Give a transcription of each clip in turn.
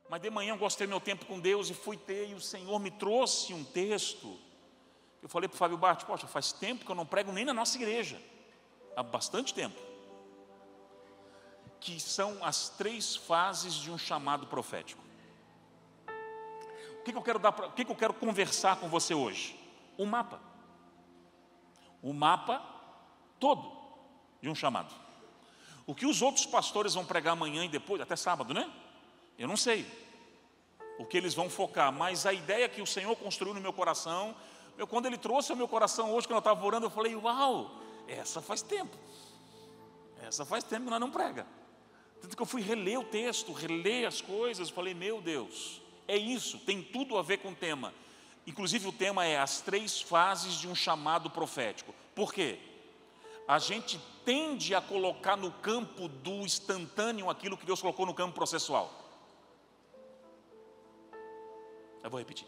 Mas de manhã eu gostei do meu tempo com Deus e fui ter, e o Senhor me trouxe um texto. Eu falei para o Fábio Bart, poxa, faz tempo que eu não prego nem na nossa igreja. Há bastante tempo. Que são as 3 fases de um chamado profético. O que eu quero conversar com você hoje? O mapa. O mapa todo de um chamado. O que os outros pastores vão pregar amanhã e depois, até sábado, né? Eu não sei o que eles vão focar, mas a ideia que o Senhor construiu no meu coração, quando Ele trouxe ao meu coração hoje, quando eu estava orando, eu falei, uau, essa faz tempo que nós não prega. Tanto que eu fui reler o texto, reler as coisas, falei, meu Deus, é isso, tem tudo a ver com o tema. Inclusive o tema é as 3 fases de um chamado profético. Por quê? A gente tende a colocar no campo do instantâneo aquilo que Deus colocou no campo processual. Eu vou repetir.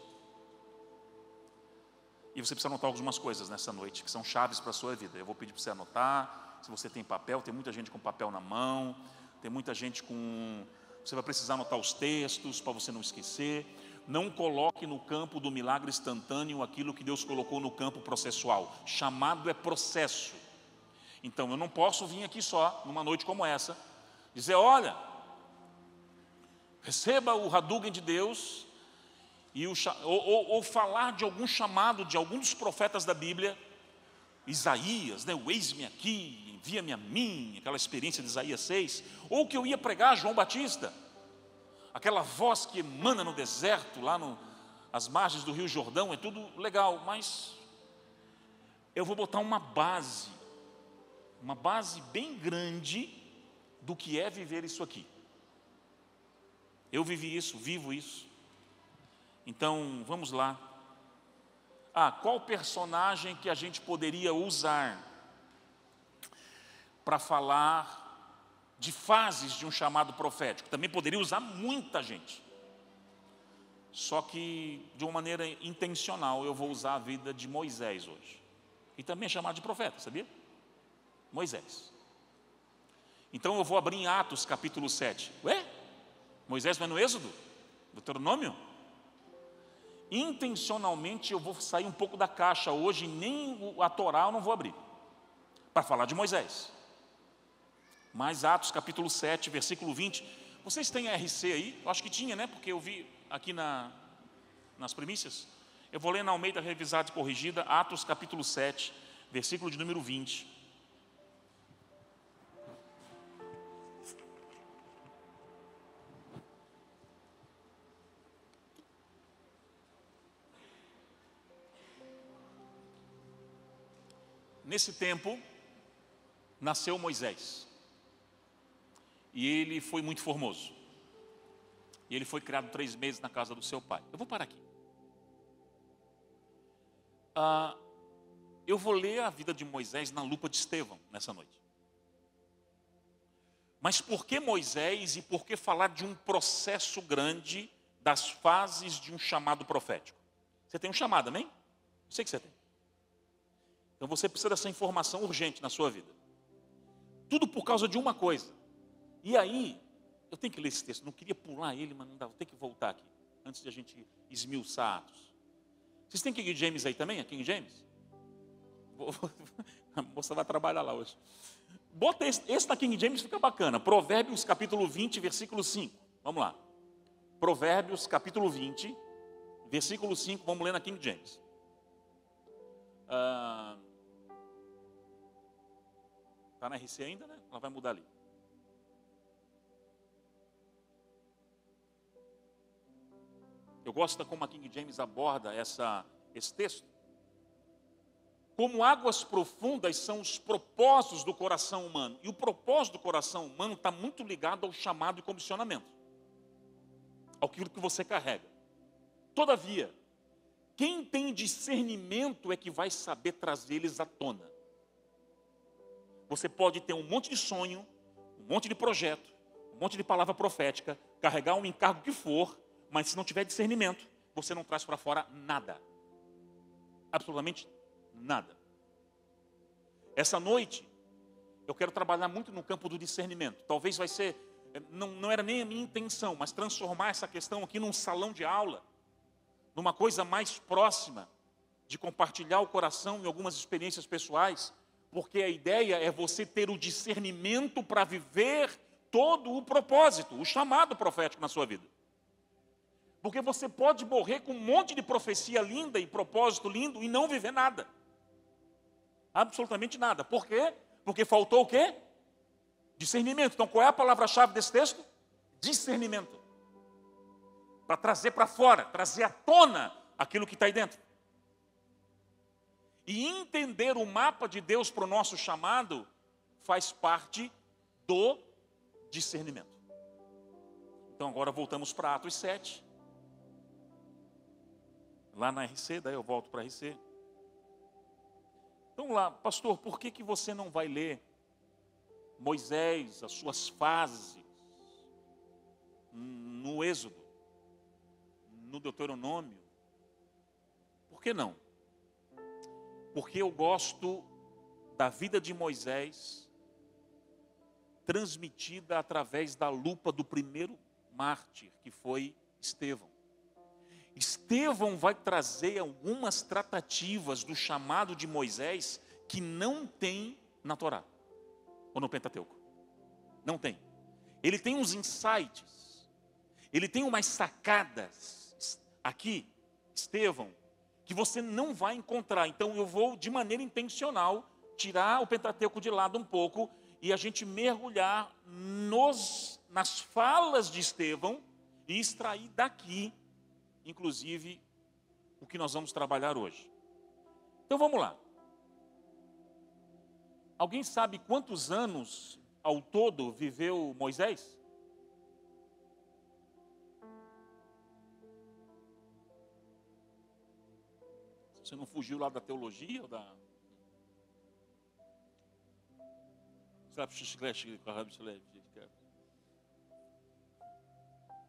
E você precisa anotar algumas coisas nessa noite que são chaves para a sua vida. Eu vou pedir para você anotar. Se você tem papel, tem muita gente com papel na mão. Tem muita gente com... Você vai precisar anotar os textos para você não esquecer. Não coloque no campo do milagre instantâneo aquilo que Deus colocou no campo processual. Chamado é processo. Então eu não posso vir aqui só, numa noite como essa, dizer, olha, receba o Hadouken de Deus, ou falar de algum chamado de algum dos profetas da Bíblia, Isaías, né, o eis-me aqui, envia-me a mim, aquela experiência de Isaías 6, ou que eu ia pregar João Batista, aquela voz que emana no deserto, lá às margens do Rio Jordão, é tudo legal, mas eu vou botar uma base bem grande do que é viver isso aqui. Eu vivi isso, vivo isso. Então, vamos lá. Qual personagem que a gente poderia usar para falar de fases de um chamado profético? Também poderia usar muita gente. Só que, de uma maneira intencional, eu vou usar a vida de Moisés hoje. E também é chamado de profeta, sabia? Moisés. Então eu vou abrir em Atos capítulo 7. Ué? Moisés não é no Êxodo? Deuteronômio? Intencionalmente eu vou sair um pouco da caixa hoje, nem a Torá eu não vou abrir, para falar de Moisés. Mas Atos capítulo 7, versículo 20. Vocês têm RC aí? Eu acho que tinha, né? Porque eu vi aqui nas primícias. Eu vou ler na Almeida Revisada e Corrigida, Atos capítulo 7, versículo de número 20. Nesse tempo, nasceu Moisés. E ele foi muito formoso. E ele foi criado 3 meses na casa do seu pai. Eu vou parar aqui. Eu vou ler a vida de Moisés na lupa de Estevão, nessa noite. Mas por que Moisés e por que falar de um processo grande das fases de um chamado profético? Você tem um chamado, amém? Eu sei que você tem. Então você precisa dessa informação urgente na sua vida. Tudo por causa de uma coisa. E aí, eu tenho que ler esse texto. Não queria pular ele, mas não dá. Vou ter que voltar aqui, antes de a gente esmiuçar Atos. Vocês têm King James aí também? A King James? A moça vai trabalhar lá hoje. Bota esse da King James, fica bacana. Provérbios capítulo 20, versículo 5. Vamos lá. Provérbios capítulo 20, versículo 5. Vamos ler na King James. Está na RC ainda, né? Ela vai mudar ali. Eu gosto da como a King James aborda esse texto. Como águas profundas são os propósitos do coração humano. E o propósito do coração humano está muito ligado ao chamado e comissionamento. Ao que você carrega. Todavia, quem tem discernimento é que vai saber trazê-los à tona. Você pode ter um monte de sonho, um monte de projeto, um monte de palavra profética, carregar um encargo que for, mas se não tiver discernimento, você não traz para fora nada. Absolutamente nada. Essa noite, eu quero trabalhar muito no campo do discernimento. Talvez vai ser não era nem a minha intenção, mas transformar essa questão aqui num salão de aula, numa coisa mais próxima, de compartilhar o coração em algumas experiências pessoais, porque a ideia é você ter o discernimento para viver todo o propósito, o chamado profético na sua vida. Porque você pode morrer com um monte de profecia linda e propósito lindo e não viver nada. Absolutamente nada. Por quê? Porque faltou o quê? Discernimento. Então, qual é a palavra-chave desse texto? Discernimento. Para trazer para fora, trazer à tona aquilo que está aí dentro. E entender o mapa de Deus para o nosso chamado faz parte do discernimento. Então, agora voltamos para Atos 7. Lá na RC, daí eu volto para a RC. Então lá, pastor, por que você não vai ler Moisés, as suas fases, no Êxodo, no Deuteronômio? Por que não? Porque eu gosto da vida de Moisés transmitida através da lupa do primeiro mártir, que foi Estevão. Estevão vai trazer algumas tratativas do chamado de Moisés que não tem na Torá, ou no Pentateuco. Não tem. Ele tem uns insights, ele tem umas sacadas aqui, Estevão, que você não vai encontrar. Então eu vou, de maneira intencional, tirar o Pentateuco de lado um pouco e a gente mergulhar nas falas de Estevão e extrair daqui, inclusive, o que nós vamos trabalhar hoje. Então vamos lá. Alguém sabe quantos anos ao todo viveu Moisés? Você não fugiu lá da teologia ou da...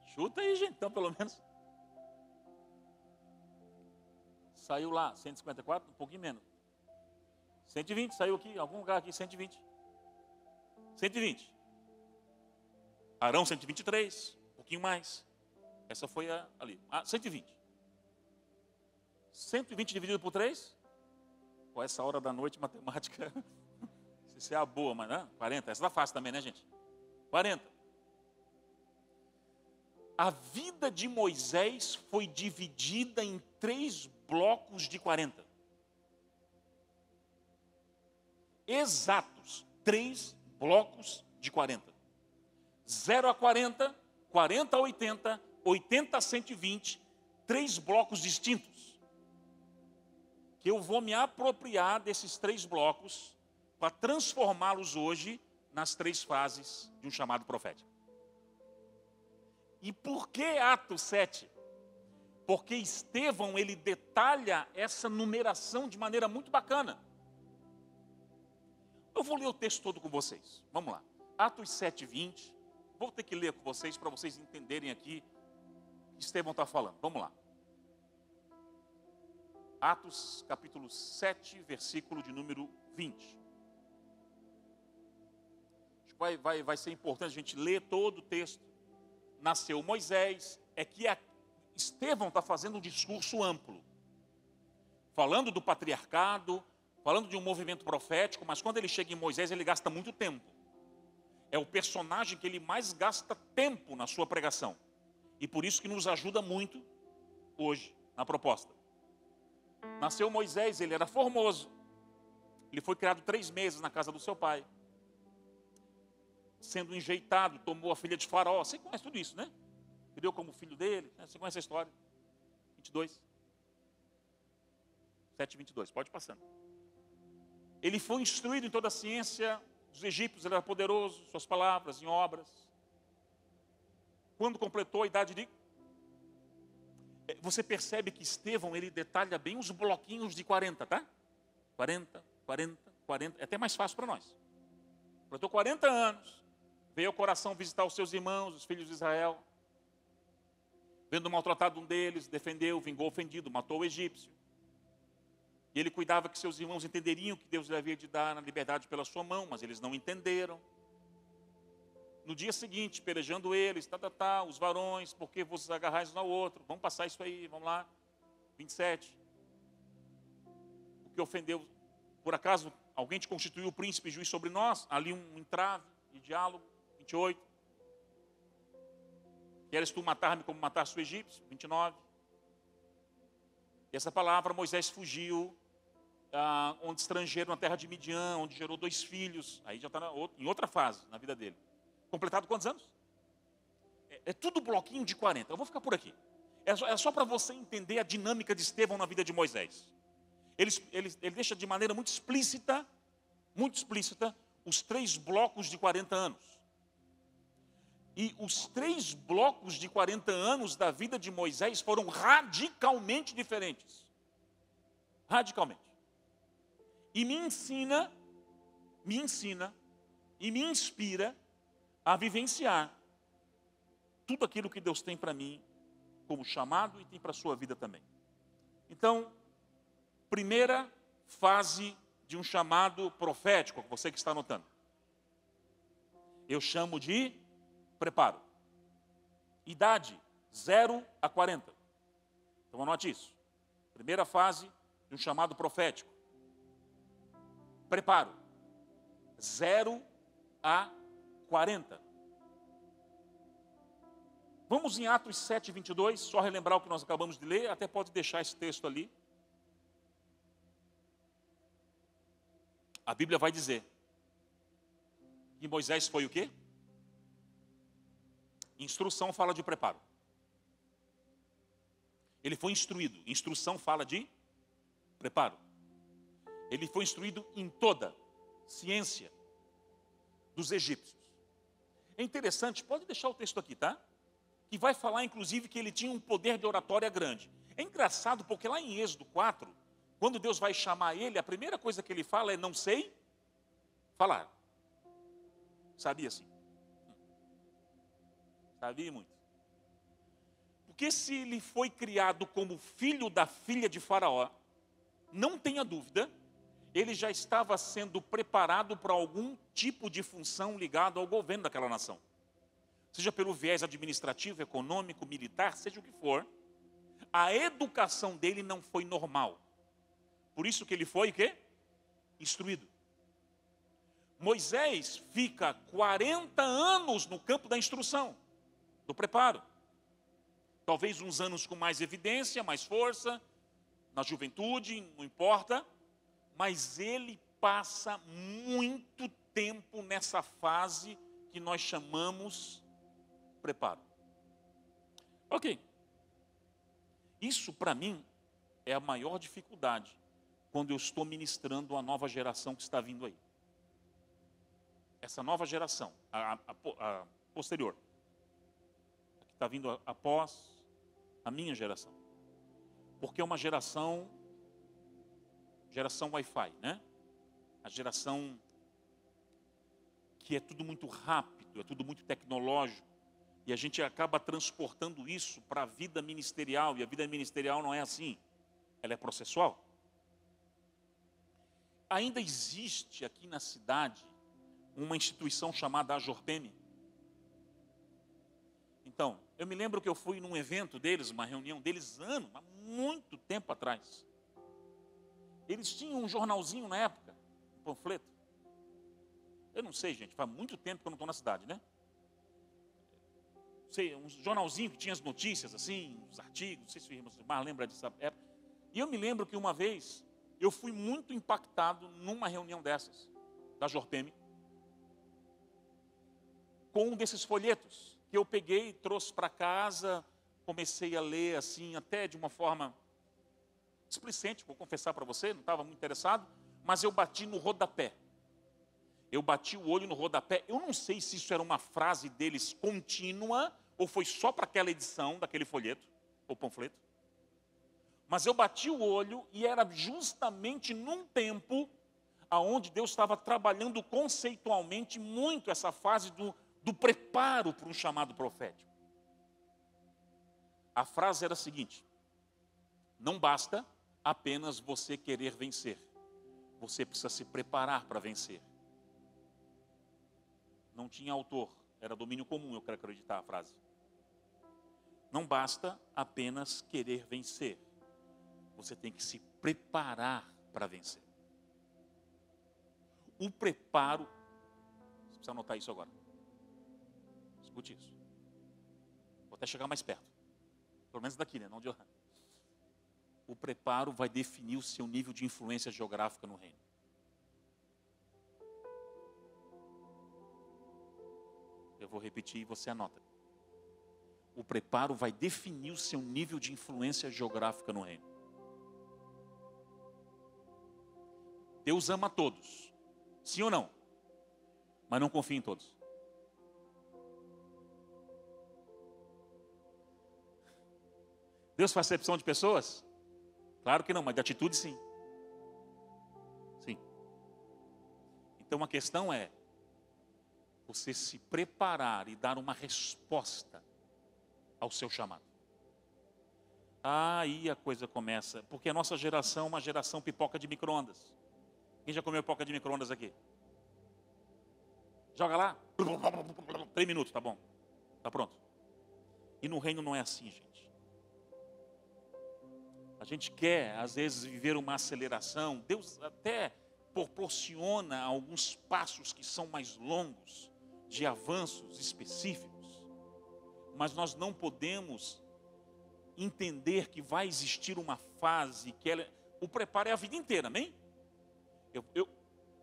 Chuta aí, gente, então, pelo menos. Saiu lá, 154, um pouquinho menos. 120, saiu aqui, em algum lugar aqui, 120. 120. Arão, 123, um pouquinho mais. Essa foi ali. 120. 120 dividido por 3? Com essa hora da noite, matemática. Isso é a boa, mas não? 40. Essa tá fácil também, né, gente? 40. A vida de Moisés foi dividida em 3 blocos de 40. Exatos, 3 blocos de 40. 0 a 40, 40 a 80, 80 a 120, 3 blocos distintos. Que eu vou me apropriar desses 3 blocos para transformá-los hoje nas 3 fases de um chamado profético. E por que Atos 7? Porque Estevão, ele detalha essa numeração de maneira muito bacana. Eu vou ler o texto todo com vocês. Vamos lá. Atos 7, 20. Vou ter que ler com vocês para vocês entenderem aqui o que Estevão está falando. Vamos lá. Atos capítulo 7, versículo de número 20. Acho que vai ser importante a gente ler todo o texto. Nasceu Moisés, é que Estevão está fazendo um discurso amplo, falando do patriarcado, falando de um movimento profético, mas quando ele chega em Moisés, ele gasta muito tempo. É o personagem que ele mais gasta tempo na sua pregação. E por isso que nos ajuda muito hoje na proposta. Nasceu Moisés, ele era formoso. Ele foi criado 3 meses na casa do seu pai. Sendo enjeitado, tomou a filha de Faraó. Você conhece tudo isso, né? Criou como filho dele, né? Você conhece a história. 22. 7, 22, pode ir passando. Ele foi instruído em toda a ciência dos egípcios, ele era poderoso, suas palavras, em obras. Quando completou a idade de... Você percebe que Estevão, ele detalha bem os bloquinhos de 40, tá? 40, 40, 40, é até mais fácil para nós. Completou 40 anos. Veio ao coração visitar os seus irmãos, os filhos de Israel. Vendo maltratado um deles, defendeu, vingou ofendido, matou o egípcio. E ele cuidava que seus irmãos entenderiam que Deus lhe havia de dar na liberdade pela sua mão, mas eles não entenderam. No dia seguinte, pelejando eles, os varões, porque vos agarrais um ao outro. Vamos passar isso aí, vamos lá. 27. O que ofendeu, por acaso, alguém te constituiu príncipe e juiz sobre nós? Ali um entrave de diálogo. 28. Queres tu matar-me como mataste o egípcio? 29. E essa palavra, Moisés fugiu, onde estrangeiro na terra de Midian, onde gerou 2 filhos. Aí já está em outra fase na vida dele. Completado quantos anos? É tudo bloquinho de 40. Eu vou ficar por aqui. É só para você entender a dinâmica de Estevão na vida de Moisés. Ele deixa de maneira muito explícita, os 3 blocos de 40 anos. E os 3 blocos de 40 anos da vida de Moisés foram radicalmente diferentes. Radicalmente. E me ensina e me inspira a vivenciar tudo aquilo que Deus tem para mim como chamado e tem para a sua vida também. Então, primeira fase de um chamado profético, você que está anotando. Eu chamo de preparo. Idade, 0 a 40. Então anote isso. Primeira fase de um chamado profético. Preparo. 0 a 40. Vamos em Atos 7, 22, só relembrar o que nós acabamos de ler, até pode deixar esse texto ali. A Bíblia vai dizer que Moisés foi o quê? Instrução fala de preparo. Ele foi instruído. Instrução fala de preparo. Ele foi instruído em toda ciência dos egípcios. É interessante, pode deixar o texto aqui, tá? Que vai falar, inclusive, que ele tinha um poder de oratória grande. É engraçado, porque lá em Êxodo 4, quando Deus vai chamar ele, a primeira coisa que ele fala é: não sei falar. Sabia assim? Sabia muito. Porque se ele foi criado como filho da filha de Faraó, não tenha dúvida, ele já estava sendo preparado para algum tipo de função ligada ao governo daquela nação. Seja pelo viés administrativo, econômico, militar, seja o que for, a educação dele não foi normal. Por isso que ele foi o quê? Instruído. Moisés fica 40 anos no campo da instrução, do preparo. Talvez uns anos com mais evidência, mais força, na juventude, não importa, mas ele passa muito tempo nessa fase que nós chamamos preparo. Ok. Isso para mim é a maior dificuldade quando eu estou ministrando a nova geração que está vindo aí. Essa nova geração, a posterior, a que está vindo após a minha geração. Porque é uma geração Wi-Fi, né? A geração que é tudo muito rápido, é tudo muito tecnológico. E a gente acaba transportando isso para a vida ministerial. E a vida ministerial não é assim. Ela é processual. Ainda existe aqui na cidade uma instituição chamada Ajorpeme. Então, eu me lembro que eu fui num evento deles, uma reunião deles, há muito tempo atrás. Eles tinham um jornalzinho na época, um panfleto. Eu não sei, gente, faz muito tempo que eu não estou na cidade, né? Sei, um jornalzinho que tinha as notícias, assim, os artigos, não sei se o irmão mais lembra dessa época. E eu me lembro que uma vez, eu fui muito impactado numa reunião dessas, da Jorpeme, com um desses folhetos, que eu peguei, trouxe para casa, comecei a ler, assim, até de uma forma displicente, vou confessar para você, não estava muito interessado, mas eu bati no rodapé. Eu bati o olho no rodapé. Eu não sei se isso era uma frase deles contínua ou foi só para aquela edição daquele folheto ou panfleto. Mas eu bati o olho e era justamente num tempo aonde Deus estava trabalhando conceitualmente muito essa fase do preparo para um chamado profético. A frase era a seguinte: não basta apenas você querer vencer. Você precisa se preparar para vencer. Não tinha autor, Era domínio comum, eu quero acreditar a frase. Não basta apenas querer vencer. Você tem que se preparar para vencer. O preparo, você precisa anotar isso agora. Escute isso. Vou até chegar mais perto. Pelo menos daqui, né? Não de lá. O preparo vai definir o seu nível de influência geográfica no reino. Eu vou repetir e você anota. O preparo vai definir o seu nível de influência geográfica no reino. Deus ama a todos. Sim ou não? Mas não confia em todos. Deus faz acepção de pessoas? Claro que não, mas de atitude sim. Sim. Então a questão é você se preparar e dar uma resposta ao seu chamado. Aí a coisa começa, porque a nossa geração é uma geração pipoca de micro-ondas. Quem já comeu pipoca de micro-ondas aqui? Joga lá. 3 minutos, tá bom. Tá pronto. E no reino não é assim, gente. A gente quer, às vezes, viver uma aceleração. Deus até proporciona alguns passos que são mais longos, de avanços específicos. Mas nós não podemos entender que vai existir uma fase que o preparo é a vida inteira, amém?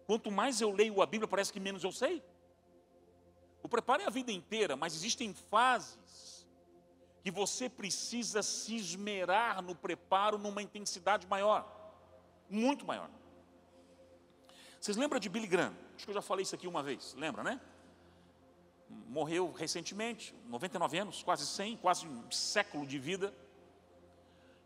Quanto mais eu leio a Bíblia, parece que menos eu sei. O preparo é a vida inteira, mas existem fases que você precisa se esmerar no preparo numa intensidade maior, muito maior. Vocês lembram de Billy Graham? Acho que eu já falei isso aqui uma vez, lembra, né? Morreu recentemente, 99 anos, quase 100, quase um século de vida.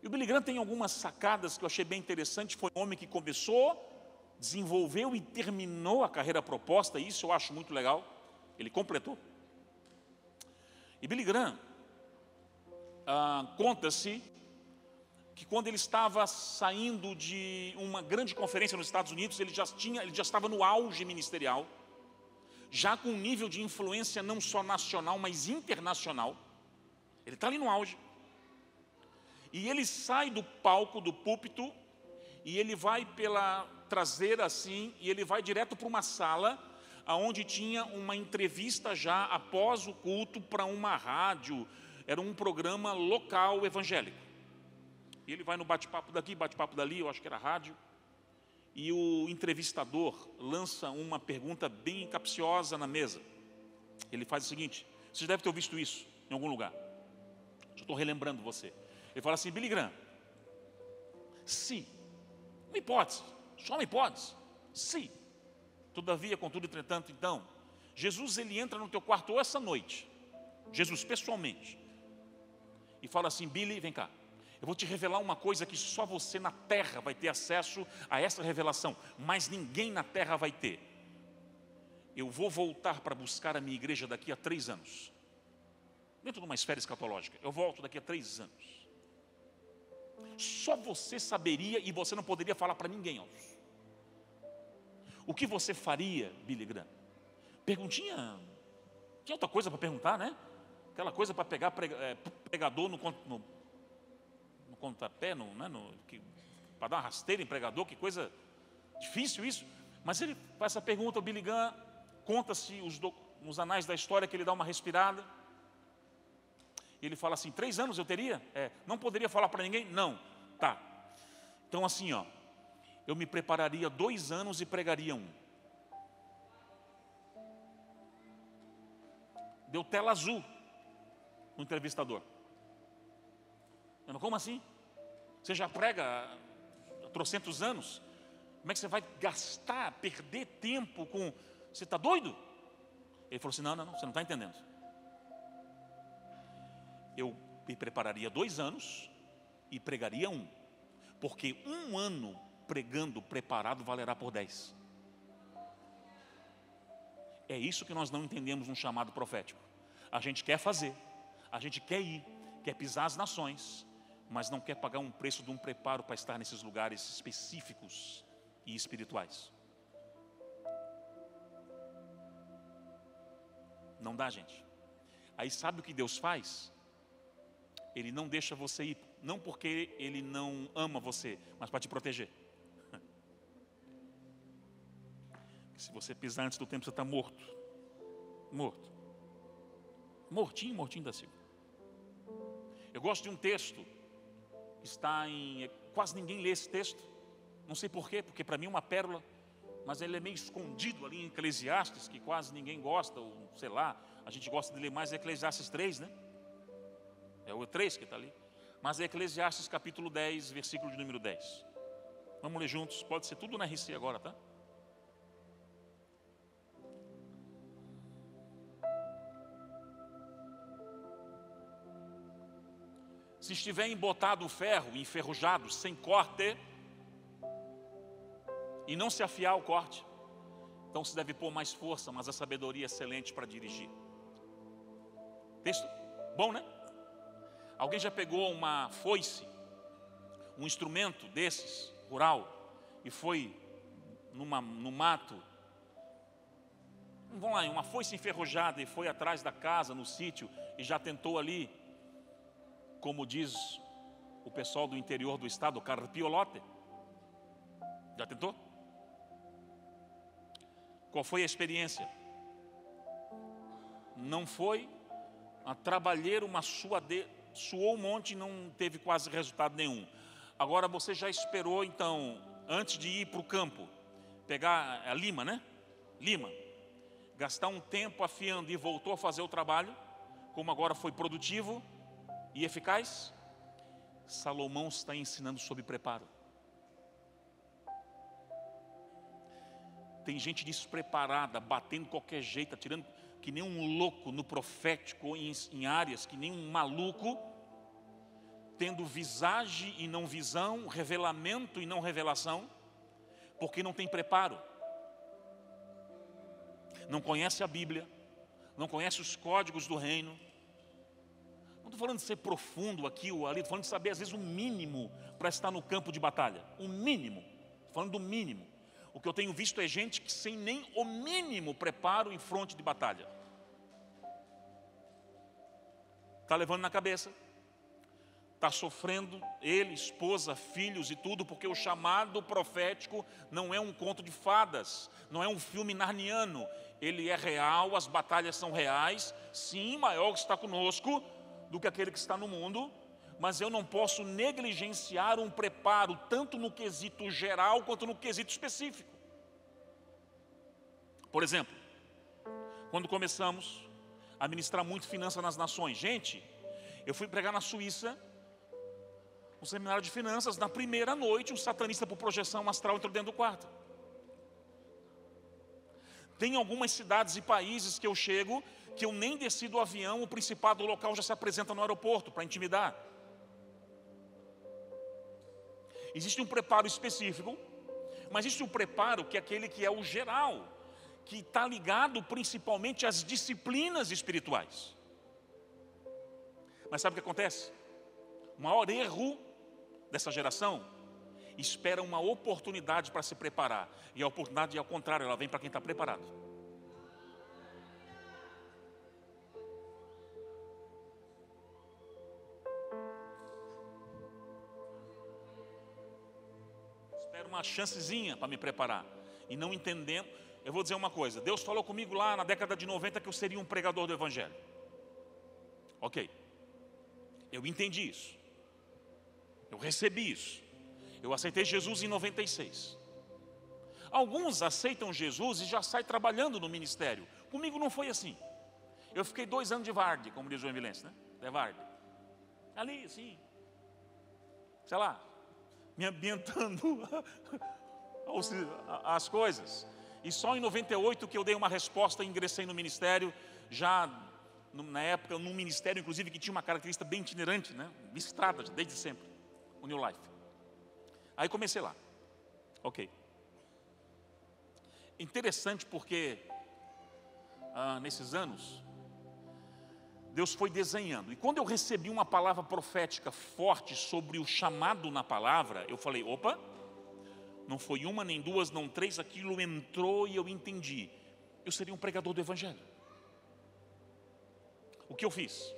E o Billy Graham tem algumas sacadas que eu achei bem interessante. Foi um homem que começou, desenvolveu e terminou a carreira proposta, e isso eu acho muito legal. Ele completou. E Billy Graham, conta-se que quando ele estava saindo de uma grande conferência nos Estados Unidos, ele já estava no auge ministerial, já com um nível de influência não só nacional, mas internacional. Ele está ali no auge. E ele sai do palco, do púlpito, e ele vai pela traseira assim, e ele vai direto para uma sala, onde tinha uma entrevista já após o culto para uma rádio. Era um programa local evangélico. E ele vai no bate-papo daqui, bate-papo dali, eu acho que era rádio. E o entrevistador lança uma pergunta bem capciosa na mesa. Ele faz o seguinte: vocês devem ter visto isso em algum lugar. Eu estou relembrando você. Ele fala assim: Billy Graham, se, uma hipótese, só uma hipótese, se, todavia, contudo, entretanto, então, Jesus ele entra no teu quarto essa noite, Jesus pessoalmente, e fala assim: Billy, vem cá, eu vou te revelar uma coisa que só você na terra vai ter acesso a essa revelação, mas ninguém na terra vai ter. Eu vou voltar para buscar a minha igreja daqui a 3 anos, dentro de uma esfera escatológica. Eu volto daqui a 3 anos. Só você saberia e você não poderia falar para ninguém else. O que você faria, Billy Graham? Perguntinha, tinha outra coisa para perguntar, né? Aquela coisa para pegar pregador no contrapé, para dar uma rasteira em pregador, que coisa difícil isso. Mas ele faz essa pergunta, o Billy Graham, conta-se nos anais da história que ele dá uma respirada. E ele fala assim: 3 anos eu teria? Não poderia falar para ninguém? Não. Tá. Então assim, eu me prepararia 2 anos e pregaria 1. Deu tela azul no entrevistador. Como assim? Você já prega há trocentos anos? Como é que você vai gastar, perder tempo com... Você está doido? Ele falou assim: não, você não está entendendo. Eu me prepararia 2 anos e pregaria 1. Porque 1 ano pregando preparado valerá por 10. É isso que nós não entendemos num chamado profético. A gente quer fazer, a gente quer ir, quer pisar as nações, mas não quer pagar um preço de um preparo para estar nesses lugares específicos e espirituais. Não dá, gente. Aí sabe o que Deus faz? Ele não deixa você ir, não porque Ele não ama você, mas para te proteger. Se você pisar antes do tempo, você está morto. Morto. Mortinho, mortinho da Silva. Eu gosto de um texto, que está em... Quase ninguém lê esse texto. Não sei porquê, porque para mim é uma pérola. Mas ele é meio escondido ali em Eclesiastes, que quase ninguém gosta, ou sei lá, a gente gosta de ler mais Eclesiastes 3, né? É o 3 que está ali. Mas é Eclesiastes capítulo 10, versículo de número 10. Vamos ler juntos, pode ser tudo na RC agora, tá? Se estiver embotado o ferro, enferrujado, sem corte, e não se afiar o corte, então se deve pôr mais força, mas a sabedoria é excelente para dirigir. Texto bom, né? Alguém já pegou uma foice, um instrumento desses, rural, e foi no mato, vamos lá, uma foice enferrujada, e foi atrás da casa, no sítio, e já tentou ali, como diz o pessoal do interior do estado, carpiolote? Já tentou? Qual foi a experiência? Não foi a trabalheira, suou um monte e não teve quase resultado nenhum. Agora você já esperou então, antes de ir para o campo, pegar a lima, né? Lima. Gastar um tempo afiando e voltou a fazer o trabalho, como agora foi produtivo e eficaz? Salomão está ensinando sobre preparo. Tem gente despreparada, batendo de qualquer jeito, atirando que nem um louco no profético, em áreas que nem um maluco, tendo visagem e não visão, revelamento e não revelação, porque não tem preparo. Não conhece a Bíblia, não conhece os códigos do reino. Não estou falando de ser profundo aqui ou ali, estou falando de saber às vezes o mínimo para estar no campo de batalha. O mínimo, estou falando do mínimo. O que eu tenho visto é gente que sem nem o mínimo preparo em fronte de batalha. Está levando na cabeça. Está sofrendo, ele, esposa, filhos e tudo, porque o chamado profético não é um conto de fadas, não é um filme narniano. Ele é real, as batalhas são reais. Sim, maior que está conosco do que aquele que está no mundo. Mas eu não posso negligenciar um preparo, tanto no quesito geral, quanto no quesito específico. Por exemplo, quando começamos a ministrar muito finanças nas nações. Gente, eu fui pregar na Suíça, um seminário de finanças, na primeira noite, um satanista por projeção astral entrou dentro do quarto. Tem algumas cidades e países que eu chego, que eu nem desci do avião, o principado local já se apresenta no aeroporto para intimidar. Existe um preparo específico, mas existe um preparo que é aquele que é o geral, que está ligado principalmente às disciplinas espirituais. Mas sabe o que acontece? O maior erro dessa geração espera uma oportunidade para se preparar, e a oportunidade, ao contrário, ela vem para quem está preparado. Espero uma chancezinha para me preparar, e não entendendo. Eu vou dizer uma coisa, Deus falou comigo lá na década de 90 que eu seria um pregador do Evangelho. Ok, eu entendi isso, eu recebi isso, eu aceitei Jesus em 96. Alguns aceitam Jesus e já saem trabalhando no ministério. Comigo não foi assim. Eu fiquei 2 anos de varde, como diz o joinvilense, né? É varde. Ali, assim, sei lá, me ambientando as coisas. E só em 98 que eu dei uma resposta e ingressei no ministério, já na época, num ministério inclusive que tinha uma característica bem itinerante, né? Estrada, desde sempre, o New Life. Aí comecei lá, ok. Interessante porque, nesses anos, Deus foi desenhando. E quando eu recebi uma palavra profética forte sobre o chamado na palavra, eu falei, opa, não foi uma, nem duas, não 3, aquilo entrou e eu entendi. Eu seria um pregador do Evangelho. O que eu fiz?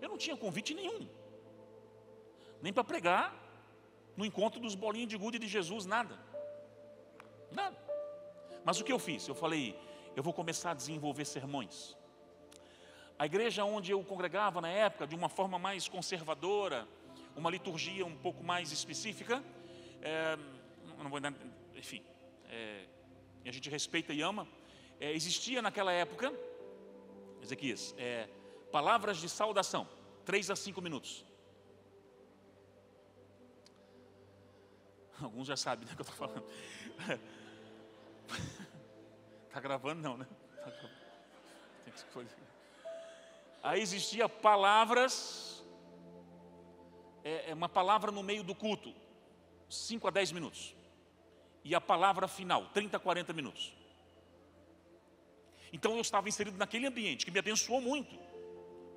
Eu não tinha convite nenhum, nem para pregar no encontro dos bolinhos de gude de Jesus, nada. Mas o que eu fiz? Eu falei, eu vou começar a desenvolver sermões. A igreja onde eu congregava na época, de uma forma mais conservadora, uma liturgia um pouco mais específica, não vou dar, enfim, a gente respeita e ama, existia naquela época, Ezequias, palavras de saudação, 3 a 5 minutos. Alguns já sabem do que eu estou falando. Está gravando não, né? Tem que escolher. Aí existia palavras, uma palavra no meio do culto, 5 a 10 minutos. E a palavra final, 30 a 40 minutos. Então eu estava inserido naquele ambiente que me abençoou muito.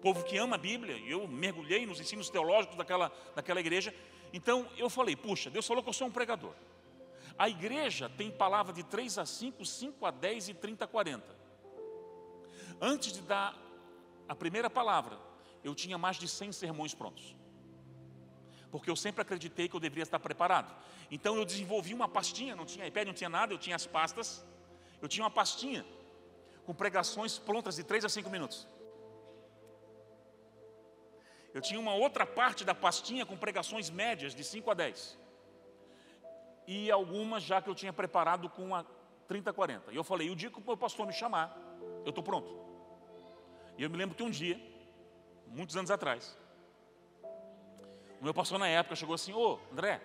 Povo que ama a Bíblia, eu mergulhei nos ensinos teológicos daquela igreja. Então eu falei, puxa, Deus falou que eu sou um pregador. A igreja tem palavra de 3 a 5, 5 a 10 e 30 a 40. Antes de dar a primeira palavra, eu tinha mais de 100 sermões prontos. Porque eu sempre acreditei que eu deveria estar preparado. Então eu desenvolvi uma pastinha, não tinha iPad, não tinha nada, eu tinha as pastas. Eu tinha uma pastinha com pregações prontas de 3 a 5 minutos. Eu tinha uma outra parte da pastinha com pregações médias de 5 a 10. E algumas já que eu tinha preparado com a 30 a 40. E eu falei, o dia que o meu pastor me chamar, eu estou pronto. E eu me lembro que um dia, muitos anos atrás, o meu pastor na época chegou assim, André,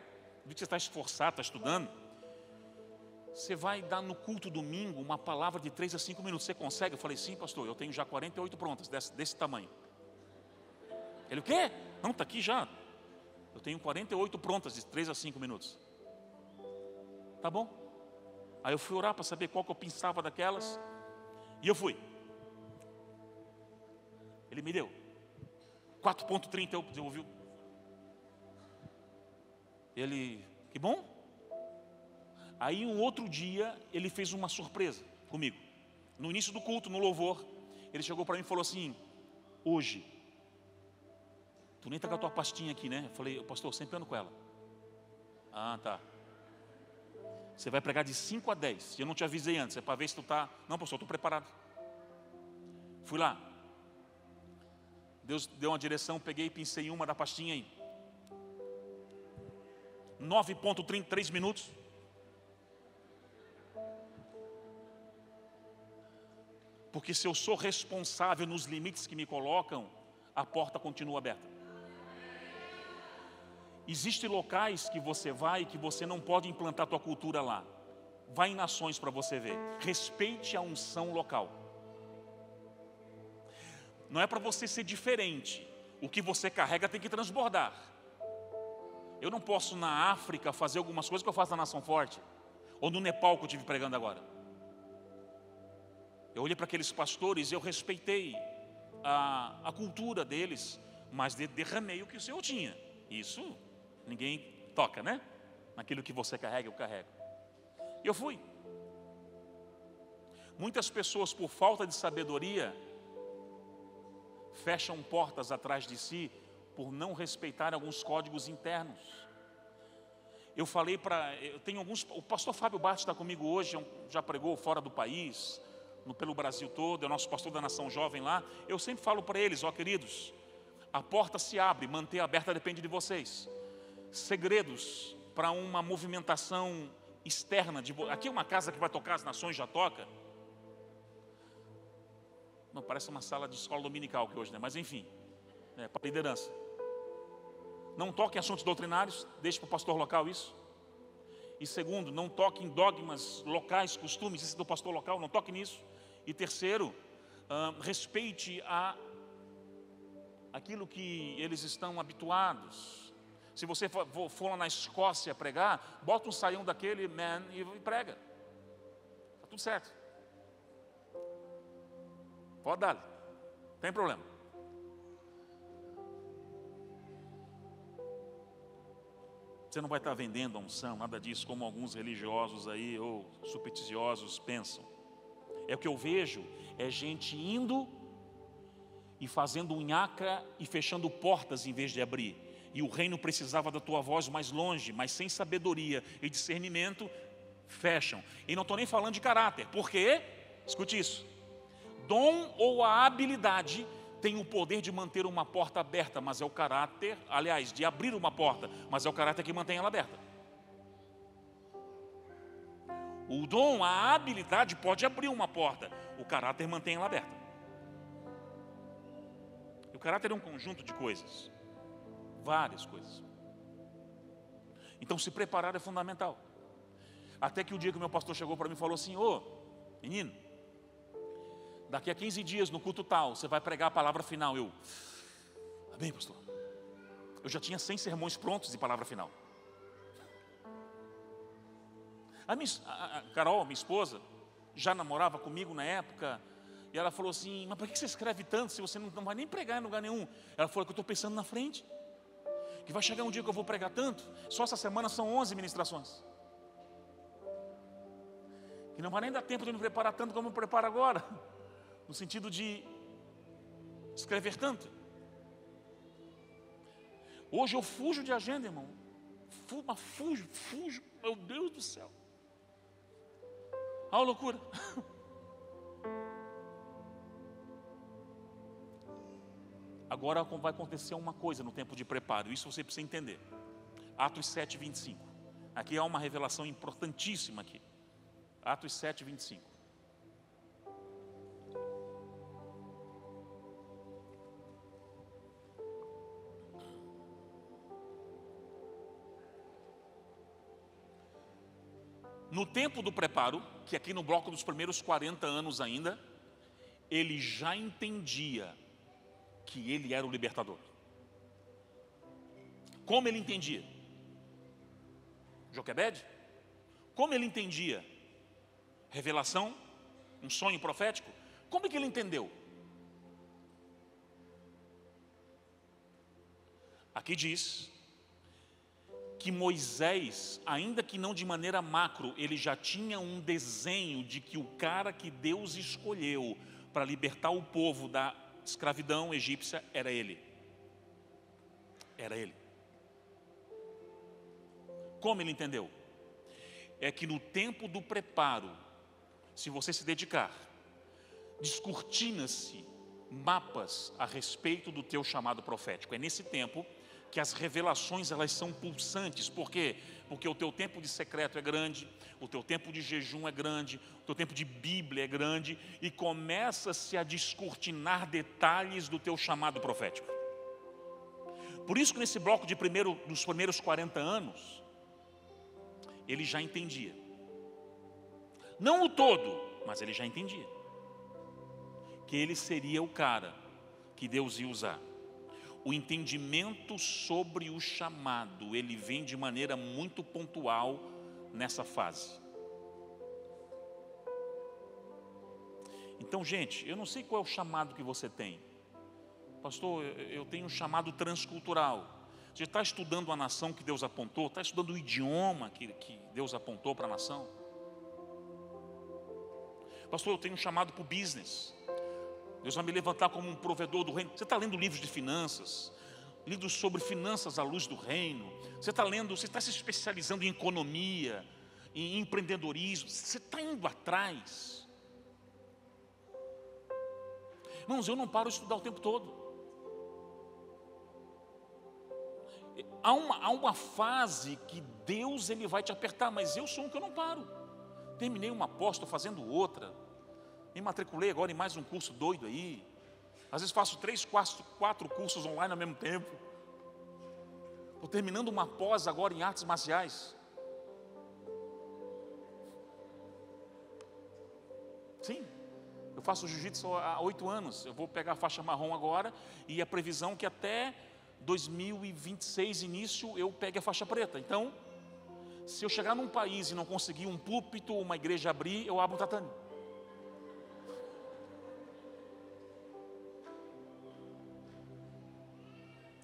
vi que você está esforçado, está estudando, você vai dar no culto domingo uma palavra de 3 a 5 minutos, você consegue? Eu falei, sim pastor, eu tenho já 48 prontas, desse tamanho. Ele, o quê? Não, está aqui já. Eu tenho 48 prontas de 3 a 5 minutos. Tá bom. Aí eu fui orar para saber qual que eu pensava daquelas. E eu fui. Ele me deu 4.30, eu desenvolvi. Ele, que bom. Aí um outro dia, ele fez uma surpresa comigo. No início do culto, no louvor, ele chegou para mim e falou assim, hoje, tu nem está com a tua pastinha aqui, né? Eu falei, pastor, sempre ando com ela. Ah, tá. Você vai pregar de 5 a 10. Eu não te avisei antes, é para ver se tu está... Não, pastor, estou preparado. Fui lá. Deus deu uma direção, peguei e pincei uma da pastinha aí. 9.33 minutos. Porque se eu sou responsável nos limites que me colocam, a porta continua aberta. Existem locais que você vai que você não pode implantar a tua cultura lá. Vai em nações para você ver. Respeite a unção local. Não é para você ser diferente. O que você carrega tem que transbordar. Eu não posso na África fazer algumas coisas que eu faço na Nação Forte. Ou no Nepal que eu estive pregando agora. Eu olhei para aqueles pastores e eu respeitei a cultura deles. Mas derramei o que o Senhor tinha. Isso... Ninguém toca, né? Naquilo que você carrega, eu carrego. E eu fui. Muitas pessoas, por falta de sabedoria, fecham portas atrás de si por não respeitar alguns códigos internos. Eu falei o pastor Fábio Bart está comigo hoje, já pregou fora do país, pelo Brasil todo, é o nosso pastor da Nação Jovem lá. Eu sempre falo para eles, queridos, a porta se abre, manter aberta depende de vocês. Segredos para uma movimentação externa. Aqui é uma casa que vai tocar, as nações já toca. Não, parece uma sala de escola dominical que hoje, né? Mas enfim, para liderança. Não toque em assuntos doutrinários, deixe para o pastor local isso. E segundo, não toque em dogmas locais, costumes, isso é do pastor local, não toque nisso. E terceiro, respeite aquilo que eles estão habituados. Se você for lá na Escócia pregar, bota um saião daquele, e prega. Está tudo certo. Pode dar, não tem problema. Você não vai estar vendendo a unção, nada disso, como alguns religiosos aí, ou supersticiosos pensam. É o que eu vejo, é gente indo e fazendo unhaca e fechando portas em vez de abrir. E o reino precisava da tua voz mais longe, mas sem sabedoria e discernimento, fecham. E não estou nem falando de caráter, porque, escute isso, dom ou a habilidade tem o poder de manter uma porta aberta, mas é o caráter, aliás, de abrir uma porta, mas é o caráter que mantém ela aberta. O dom, a habilidade pode abrir uma porta, o caráter mantém ela aberta. O caráter é um conjunto de coisas, várias coisas. Então se preparar é fundamental. Até que o dia que o meu pastor chegou para mim e falou assim: ô, menino, daqui a 15 dias no culto tal, você vai pregar a palavra final. Eu, amém, pastor. Eu já tinha 100 sermões prontos de palavra final. A Carol, minha esposa, já namorava comigo na época. E ela falou assim: mas por que você escreve tanto se você não vai nem pregar em lugar nenhum? Ela falou que eu estou pensando na frente, que vai chegar um dia que eu vou pregar tanto. Só essa semana são 11 ministrações, que não vai nem dar tempo de eu me preparar tanto como eu me preparo agora, no sentido de escrever tanto. Hoje eu fujo de agenda, irmão. Fujo, meu Deus do céu. Olha a loucura. Agora vai acontecer uma coisa no tempo de preparo, isso você precisa entender. Atos 7, 25. Aqui há uma revelação importantíssima aqui. Atos 7, 25. No tempo do preparo, que aqui no bloco dos primeiros 40 anos ainda, ele já entendia que ele era o libertador. Como ele entendia? Joquebede? Como ele entendia? Revelação? Um sonho profético? Como é que ele entendeu? Aqui diz que Moisés, ainda que não de maneira macro, ele já tinha um desenho de que o cara que Deus escolheu para libertar o povo da escravidão egípcia era ele. Era ele. Como ele entendeu? É que no tempo do preparo, se você se dedicar, descortina-se mapas a respeito do teu chamado profético. É nesse tempo que as revelações elas são pulsantes. Por quê? Porque o teu tempo de secreto é grande, o teu tempo de jejum é grande, o teu tempo de Bíblia é grande, e começa-se a descortinar detalhes do teu chamado profético. Por isso que nesse bloco dos primeiros 40 anos, ele já entendia. Não o todo, mas ele já entendia que ele seria o cara que Deus ia usar. O entendimento sobre o chamado, ele vem de maneira muito pontual nessa fase. Então, gente, eu não sei qual é o chamado que você tem. Pastor, eu tenho um chamado transcultural. Você está estudando a nação que Deus apontou? Está estudando o idioma que Deus apontou para a nação? Pastor, eu tenho um chamado para o business. Deus vai me levantar como um provedor do reino. Você está lendo livros de finanças, livros sobre finanças à luz do reino. Você está se especializando em economia, em empreendedorismo. Você está indo atrás. Irmãos, eu não paro de estudar o tempo todo. Há uma fase que Deus ele vai te apertar, mas eu sou um que eu não paro. Terminei uma pós, estou fazendo outra. Me matriculei agora em mais um curso doido aí. Às vezes faço 3, 4 cursos online ao mesmo tempo. Estou terminando uma pós agora em artes marciais. Sim, eu faço jiu-jitsu há 8 anos. Eu vou pegar a faixa marrom agora. E a previsão é que até 2026, início, eu pegue a faixa preta. Então, se eu chegar num país e não conseguir um púlpito, uma igreja abrir, eu abro um tatame.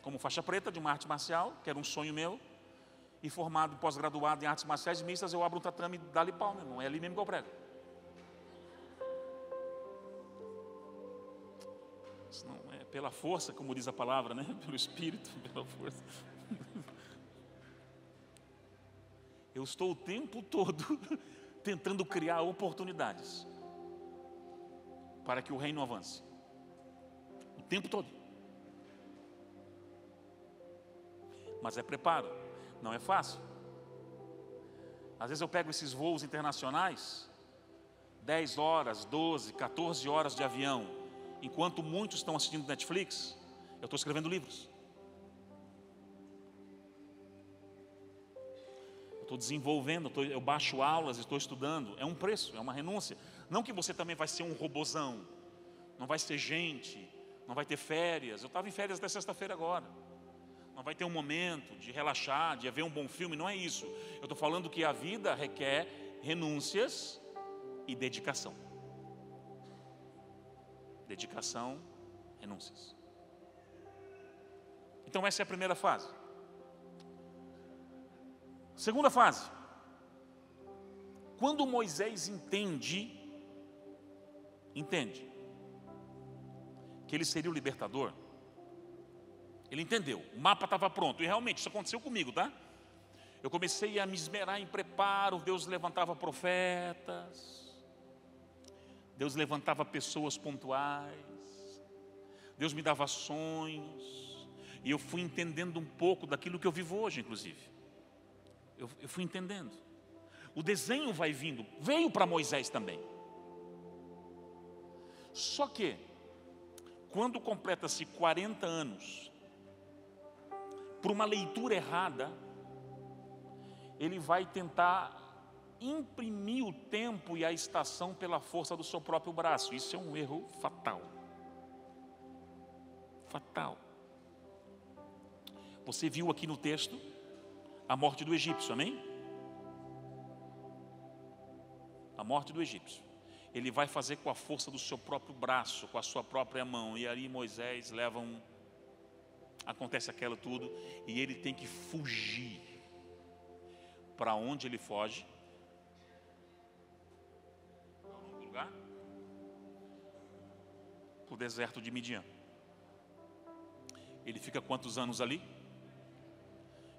Como faixa preta de uma arte marcial, que era um sonho meu, e formado, pós-graduado em artes marciais mistas, eu abro um tatame e dá-lhe pau, meu irmão. É ali mesmo que eu prego. Isso não é pela força, como diz a palavra, né? Pelo Espírito, pela força. Eu estou o tempo todo tentando criar oportunidades para que o reino avance. O tempo todo. Mas é preparo, não é fácil. Às vezes eu pego esses voos internacionais, 10 horas, 12, 14 horas de avião, enquanto muitos estão assistindo Netflix, eu estou escrevendo livros. Eu estou desenvolvendo, eu baixo aulas, estou estudando. É um preço, é uma renúncia. Não que você também vai ser um robozão, não vai ser gente, não vai ter férias. Eu estava em férias até sexta-feira agora. Não vai ter um momento de relaxar, de ver um bom filme, não é isso. Eu estou falando que a vida requer renúncias e dedicação. Dedicação, renúncias. Então essa é a primeira fase. Segunda fase. Quando Moisés entende que ele seria o libertador, ele entendeu, o mapa estava pronto, e realmente isso aconteceu comigo, tá? Eu comecei a me esmerar em preparo, Deus levantava profetas, Deus levantava pessoas pontuais, Deus me dava sonhos, e eu fui entendendo um pouco daquilo que eu vivo hoje, inclusive. Eu fui entendendo. O desenho vai vindo, veio para Moisés também. Só que, quando completa-se 40 anos, por uma leitura errada, ele vai tentar imprimir o tempo e a estação pela força do seu próprio braço. Isso é um erro fatal. Fatal. Você viu aqui no texto a morte do egípcio, amém? A morte do egípcio. Ele vai fazer com a força do seu próprio braço, com a sua própria mão. E ali Moisés leva acontece aquilo tudo, e ele tem que fugir. Para onde ele foge? Qual é o nome do lugar? Para o deserto de Midian. Ele fica quantos anos ali?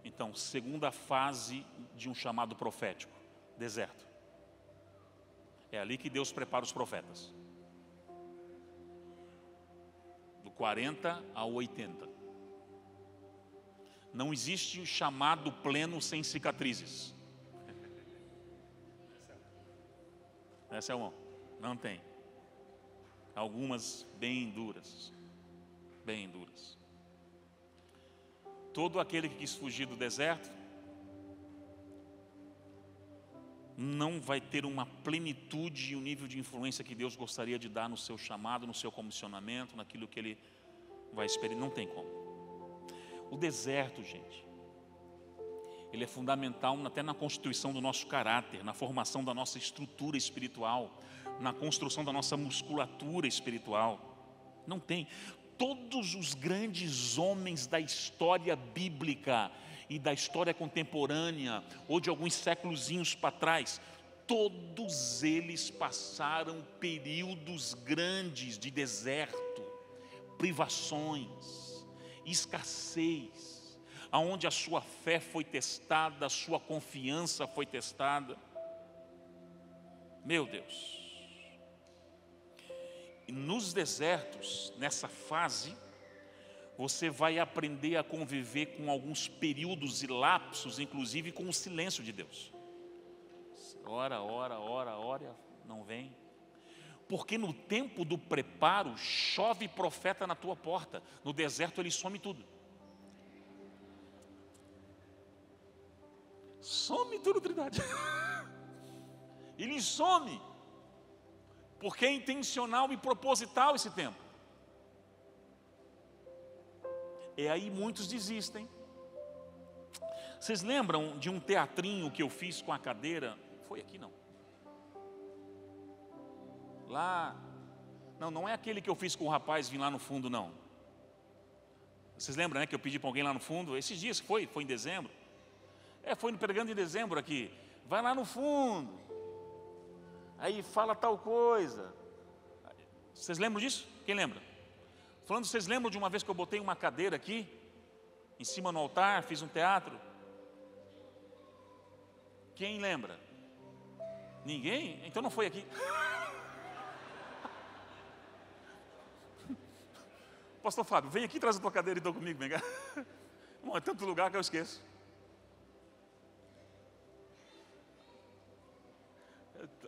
Então, segunda fase de um chamado profético, deserto. É ali que Deus prepara os profetas. Do 40 ao 80. Não existe um chamado pleno sem cicatrizes. Essa é uma. Não tem. Algumas bem duras. Bem duras. Todo aquele que quis fugir do deserto não vai ter uma plenitude e um nível de influência que Deus gostaria de dar no seu chamado, no seu comissionamento, naquilo que ele vai experimentar. Não tem como. O deserto, gente, ele é fundamental até na constituição do nosso caráter, na formação da nossa estrutura espiritual, na construção da nossa musculatura espiritual. Não tem. Todos os grandes homens da história bíblica e da história contemporânea, ou de alguns séculozinhos para trás, todos eles passaram períodos grandes de deserto, privações, escassez, aonde a sua fé foi testada, a sua confiança foi testada. Meu Deus. E nos desertos, nessa fase, você vai aprender a conviver com alguns períodos e lapsos, inclusive com o silêncio de Deus. Ora, não vem. Porque no tempo do preparo, chove profeta na tua porta. No deserto ele some tudo. Some tudo, Trindade. Ele some. Porque é intencional e proposital esse tempo. E aí muitos desistem. Vocês lembram de um teatrinho que eu fiz com a cadeira? Foi aqui não. Lá. Não é aquele que eu fiz com o rapaz vir lá no fundo, não. Vocês lembram, né, que eu pedi para alguém lá no fundo? Esses dias foi em dezembro. Foi pregando em dezembro aqui. Vai lá no fundo. Aí fala tal coisa. Vocês lembram disso? Quem lembra? Falando, vocês lembram de uma vez que eu botei uma cadeira aqui, em cima no altar, fiz um teatro? Quem lembra? Ninguém? Então não foi aqui. Pastor Fábio, vem aqui, traz a tua cadeira então comigo, vem cá. Bom, é tanto lugar que eu esqueço.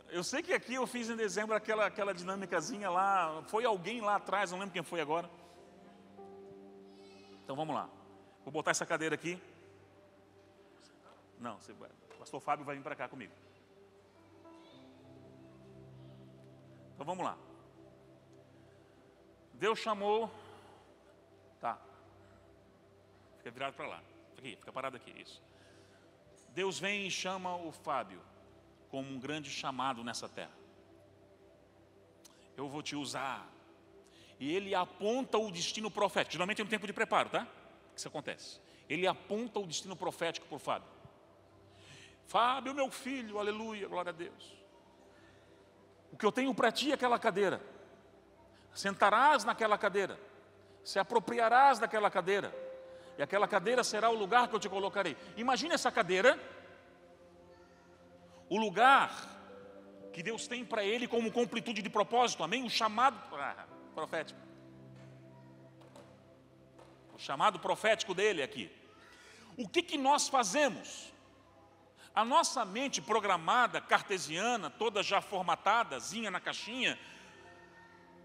Eu sei que aqui eu fiz em dezembro aquela dinâmicazinha lá. Foi alguém lá atrás, não lembro quem foi agora. Então vamos lá. Vou botar essa cadeira aqui. Não, o pastor Fábio vai vir para cá comigo. Então vamos lá. Deus chamou. Tá. Fica virado para lá. Aqui, fica parado aqui, isso. Deus vem e chama o Fábio como um grande chamado nessa terra. Eu vou te usar. E ele aponta o destino profético. Geralmente é um tempo de preparo, tá? Isso acontece. Ele aponta o destino profético por Fábio. Fábio, meu filho, aleluia, glória a Deus. O que eu tenho para ti é aquela cadeira. Sentarás naquela cadeira. Se apropriarás daquela cadeira. E aquela cadeira será o lugar que eu te colocarei. Imagine essa cadeira. O lugar que Deus tem para ele como completude de propósito, amém? O chamado profético. O chamado profético dele aqui. O que nós fazemos? A nossa mente programada, cartesiana, toda já formatadazinha na caixinha.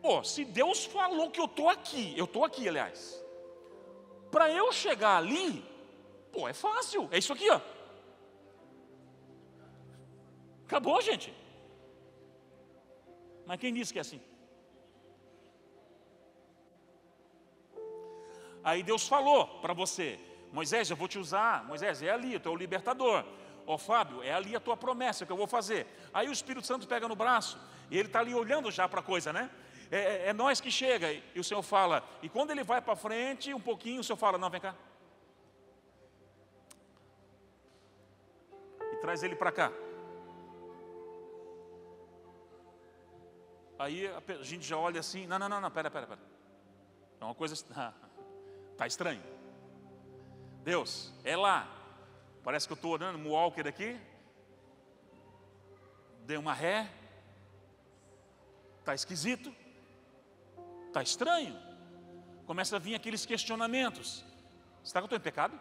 Pô, se Deus falou que eu estou aqui, aliás. Para eu chegar ali, pô, é fácil, é isso aqui, ó. Acabou, gente. Mas quem disse que é assim? Aí Deus falou para você: Moisés, eu vou te usar. Moisés, é ali, tu é o libertador. Ó Fábio, é ali a tua promessa que eu vou fazer. Aí o Espírito Santo pega no braço, e ele está ali olhando já para a coisa, né? É nós que chega, e o Senhor fala. E quando ele vai para frente um pouquinho, o Senhor fala: não, vem cá. E traz ele para cá. Aí a gente já olha assim: não, pera. É uma coisa, está estranho. Deus, é lá. Parece que eu estou olhando no walker aqui. Dei uma ré. Está esquisito. Está estranho. Começa a vir aqueles questionamentos. Será que eu estou em pecado?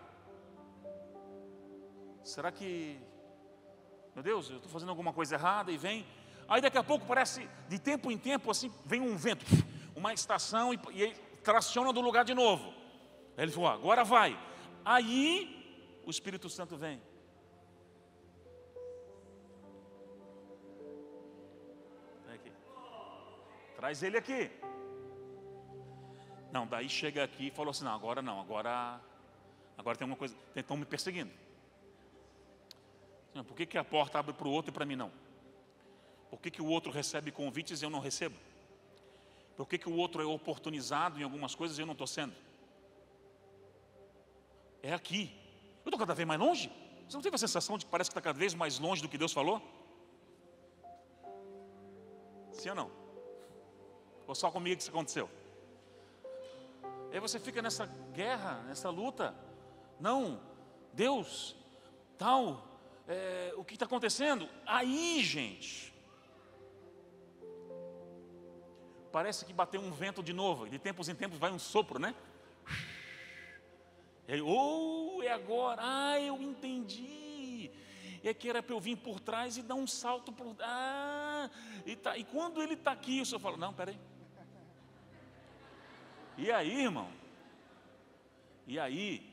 Será que, meu Deus, eu estou fazendo alguma coisa errada? E vem. Aí daqui a pouco parece, de tempo em tempo, assim, vem um vento, uma estação, e ele traciona do lugar de novo. Aí ele falou: agora vai. Aí o Espírito Santo vem. Vem aqui. Traz ele aqui. Não, daí chega aqui e falou assim: não, agora tem uma coisa, estão me perseguindo. Por que a porta abre para o outro e para mim não? Por que o outro recebe convites e eu não recebo? Por que o outro é oportunizado em algumas coisas e eu não estou sendo? É aqui. Eu estou cada vez mais longe? Você não teve a sensação de que parece que está cada vez mais longe do que Deus falou? Sim ou não? Ou só comigo que isso aconteceu? Aí você fica nessa guerra, nessa luta. Não, Deus, tal, o que está acontecendo? Aí, gente, parece que bateu um vento de novo. De tempos em tempos vai um sopro, né? E aí, é agora. Eu entendi. É que era para eu vir por trás e dar um salto por... E quando ele está aqui, o senhor fala: não, peraí. E aí, irmão? E aí?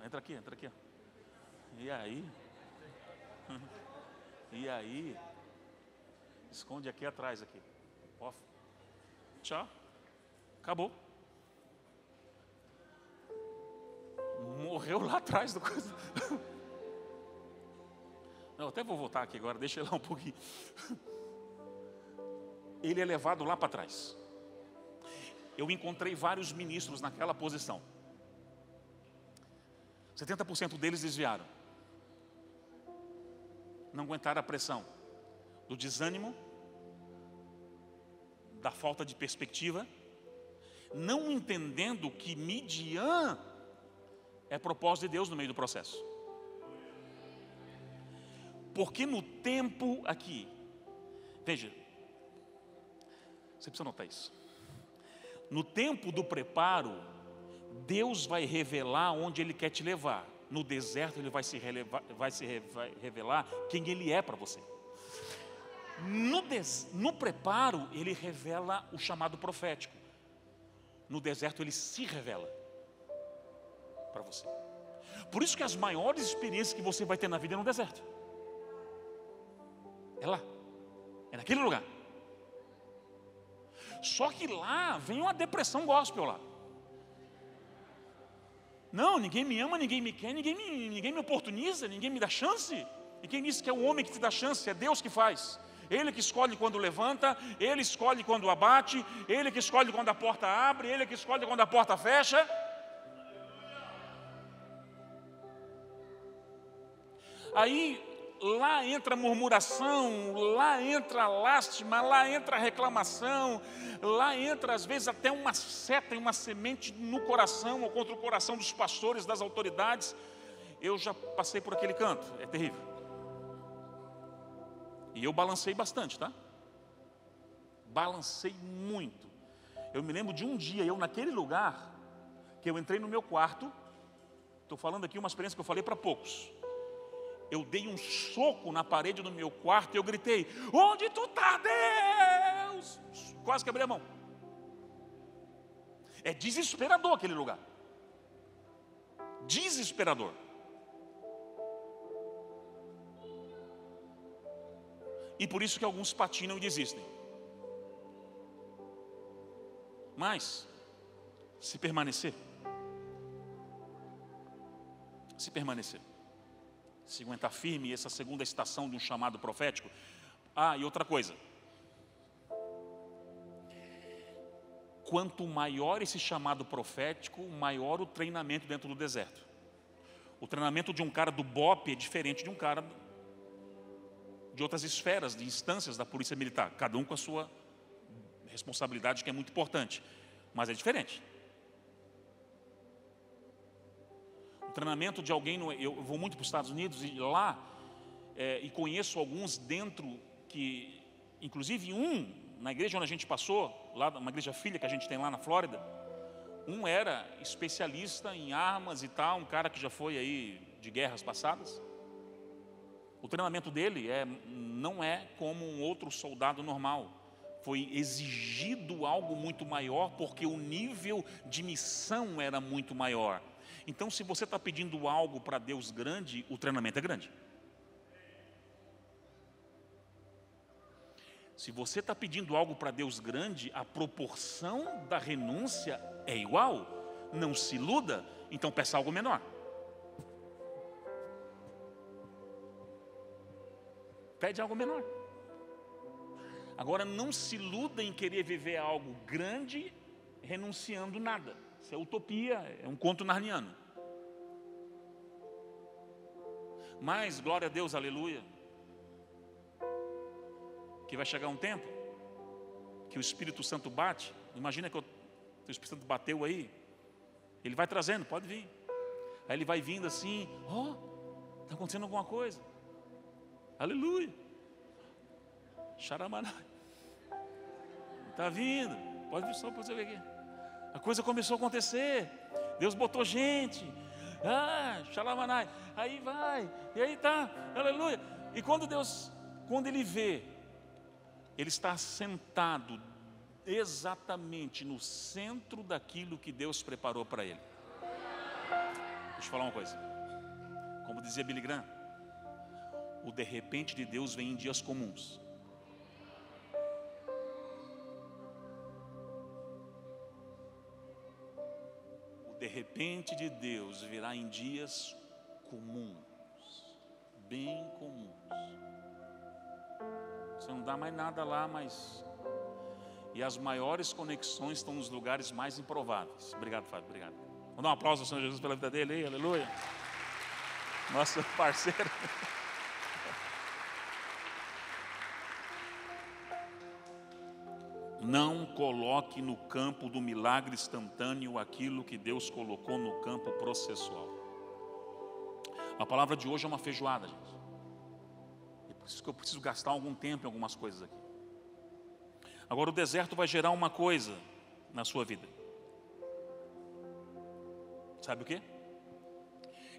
Entra aqui. E aí? E aí? Esconde aqui atrás, aqui. Off. Tchau. Acabou. Morreu lá atrás do coisa. Eu até vou voltar aqui agora, deixa ele lá um pouquinho. Ele é levado lá para trás. Eu encontrei vários ministros naquela posição. 70% deles desviaram. Não aguentaram a pressão. do desânimo, da falta de perspectiva, não entendendo que Midian é propósito de Deus no meio do processo. Porque no tempo aqui, veja, você precisa notar isso. No tempo do preparo, Deus vai revelar onde Ele quer te levar. No deserto Ele vai revelar quem Ele é para você. No preparo Ele revela o chamado profético. No deserto Ele se revela para você. Por isso que as maiores experiências que você vai ter na vida é no deserto. É lá, é naquele lugar. Só que lá vem uma depressão gospel lá. Não, ninguém me ama, ninguém me quer, ninguém me oportuniza, ninguém me dá chance. E quem disse que é o homem que te dá chance? É Deus que faz. Ele que escolhe quando levanta, Ele escolhe quando abate, Ele que escolhe quando a porta abre, Ele que escolhe quando a porta fecha. Aí lá entra murmuração, lá entra lástima, lá entra reclamação, lá entra às vezes até uma seta e uma semente no coração ou contra o coração dos pastores, das autoridades. Eu já passei por aquele canto, é terrível. E eu balancei bastante, tá? Balancei muito. Eu me lembro de um dia, eu naquele lugar, que eu entrei no meu quarto, estou falando aqui uma experiência que eu falei para poucos. Eu dei um soco na parede do meu quarto e eu gritei: onde tu está, Deus? Quase quebrei a mão. É desesperador aquele lugar. Desesperador. E por isso que alguns patinam e desistem. Mas, se permanecer, se aguentar firme, essa segunda estação de um chamado profético. Ah, e outra coisa. Quanto maior esse chamado profético, maior o treinamento dentro do deserto. O treinamento de um cara do BOP é diferente de um cara de outras esferas, de instâncias da polícia militar. Cada um com a sua responsabilidade, que é muito importante. Mas é diferente. O treinamento de alguém, eu vou muito para os Estados Unidos e lá, e conheço alguns dentro que, inclusive na igreja onde a gente passou, lá uma igreja filha que a gente tem lá na Flórida, um era especialista em armas e tal, um cara que já foi aí de guerras passadas. O treinamento dele não é como um outro soldado normal. Foi exigido algo muito maior, porque o nível de missão era muito maior. Então, se você está pedindo algo para Deus grande, o treinamento é grande. Se você está pedindo algo para Deus grande, a proporção da renúncia é igual. Não se iluda, então peça algo menor. Pede algo menor. Agora, não se iluda em querer viver algo grande, renunciando nada. Isso é utopia, é um conto narniano. Mas, glória a Deus, aleluia, que vai chegar um tempo que o Espírito Santo bate. Imagina que o Espírito Santo bateu aí. Ele vai trazendo, pode vir. Aí ele vai vindo assim, está acontecendo alguma coisa. Aleluia. Xaramanai. Está vindo. Pode vir só para você ver aqui. A coisa começou a acontecer. Deus botou gente. Xaramanai. Aí vai. E aí tá. Aleluia. E quando ele vê, ele está sentado exatamente no centro daquilo que Deus preparou para ele. Deixa eu falar uma coisa. Como dizia Billy Graham, o de repente de Deus vem em dias comuns. O de repente de Deus virá em dias comuns, bem comuns. Você não dá mais nada lá, mas... E as maiores conexões estão nos lugares mais improváveis. Obrigado, Fábio, obrigado. Vamos dar um aplauso ao Senhor Jesus pela vida dele aí, aleluia. Nosso parceiro. Não coloque no campo do milagre instantâneo aquilo que Deus colocou no campo processual. A palavra de hoje é uma feijoada, gente. E por isso que eu preciso gastar algum tempo em algumas coisas aqui. Agora, o deserto vai gerar uma coisa na sua vida. Sabe o quê?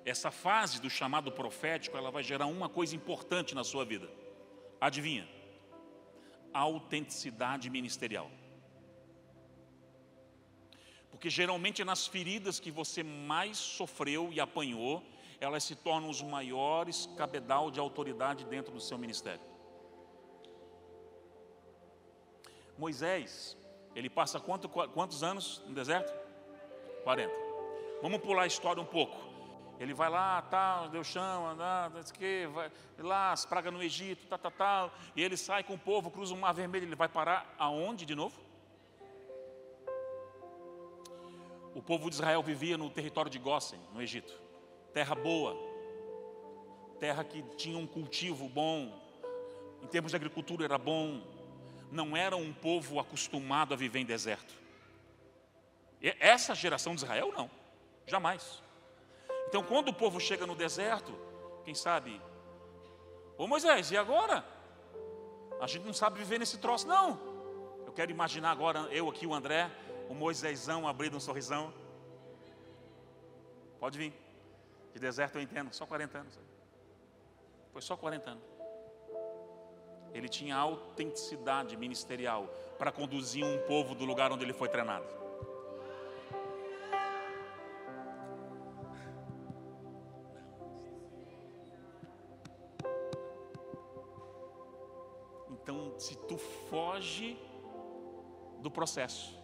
Essa fase do chamado profético, ela vai gerar uma coisa importante na sua vida. Adivinha? Autenticidade ministerial. Porque geralmente é nas feridas que você mais sofreu e apanhou, elas se tornam os maiores cabedal de autoridade dentro do seu ministério. Moisés, ele passa quantos anos no deserto? 40. Vamos pular a história um pouco. Ele vai lá, tal, Deus chama, vai lá, as pragas no Egito, tal, e ele sai com o povo, cruza o Mar Vermelho. Ele vai parar aonde de novo? O povo de Israel vivia no território de Gósen, no Egito. Terra boa, terra que tinha um cultivo bom, em termos de agricultura era bom. Não era um povo acostumado a viver em deserto. E essa geração de Israel não, jamais. Então, quando o povo chega no deserto, quem sabe, ô Moisés, e agora? A gente não sabe viver nesse troço, não. Eu quero imaginar agora, eu aqui, o André, o Moisésão abrindo um sorrisão. Pode vir. De deserto eu entendo, só 40 anos. Foi só 40 anos. Ele tinha autenticidade ministerial para conduzir um povo do lugar onde ele foi treinado. Então, se tu foge do processo,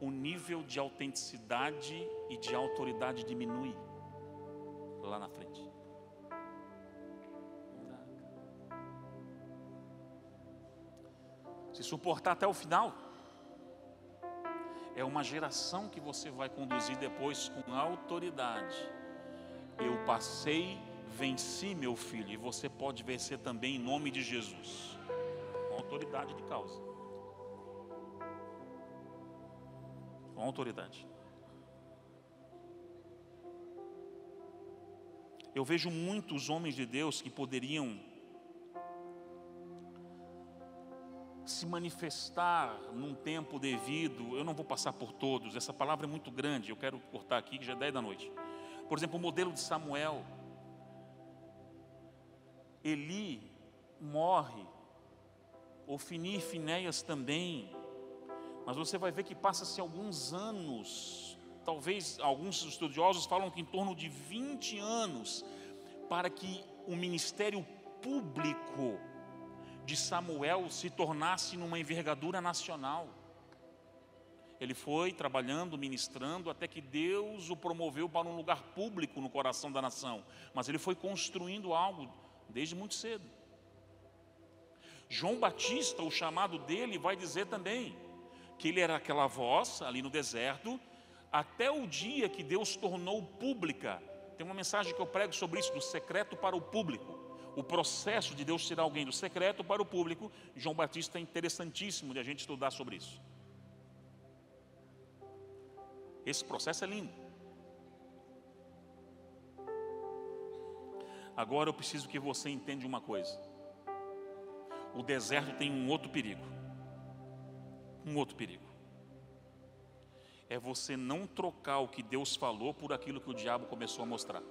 o nível de autenticidade e de autoridade diminui lá na frente. Se suportar até o final, é uma geração que você vai conduzir depois com autoridade. Eu passei, venci, meu filho, e você pode vencer também em nome de Jesus. Com autoridade de causa. Com autoridade. Eu vejo muitos homens de Deus que poderiam se manifestar num tempo devido. Eu não vou passar por todos, essa palavra é muito grande, eu quero cortar aqui que já é 10 da noite. Por exemplo, o modelo de Samuel. Eli morre, Ofni e Finéias também, mas você vai ver que passa-se alguns anos, talvez alguns estudiosos falam que em torno de 20 anos, para que o ministério público de Samuel se tornasse numa envergadura nacional. Ele foi trabalhando, ministrando, até que Deus o promoveu para um lugar público no coração da nação. Mas ele foi construindo algo desde muito cedo. João Batista, o chamado dele, vai dizer também que ele era aquela voz ali no deserto, até o dia que Deus tornou pública. Tem uma mensagem que eu prego sobre isso, do secreto para o público. O processo de Deus tirar alguém do secreto para o público. João Batista é interessantíssimo de a gente estudar sobre isso. Esse processo é lindo. Agora eu preciso que você entenda uma coisa. O deserto tem um outro perigo. Um outro perigo. É você não trocar o que Deus falou por aquilo que o diabo começou a mostrar.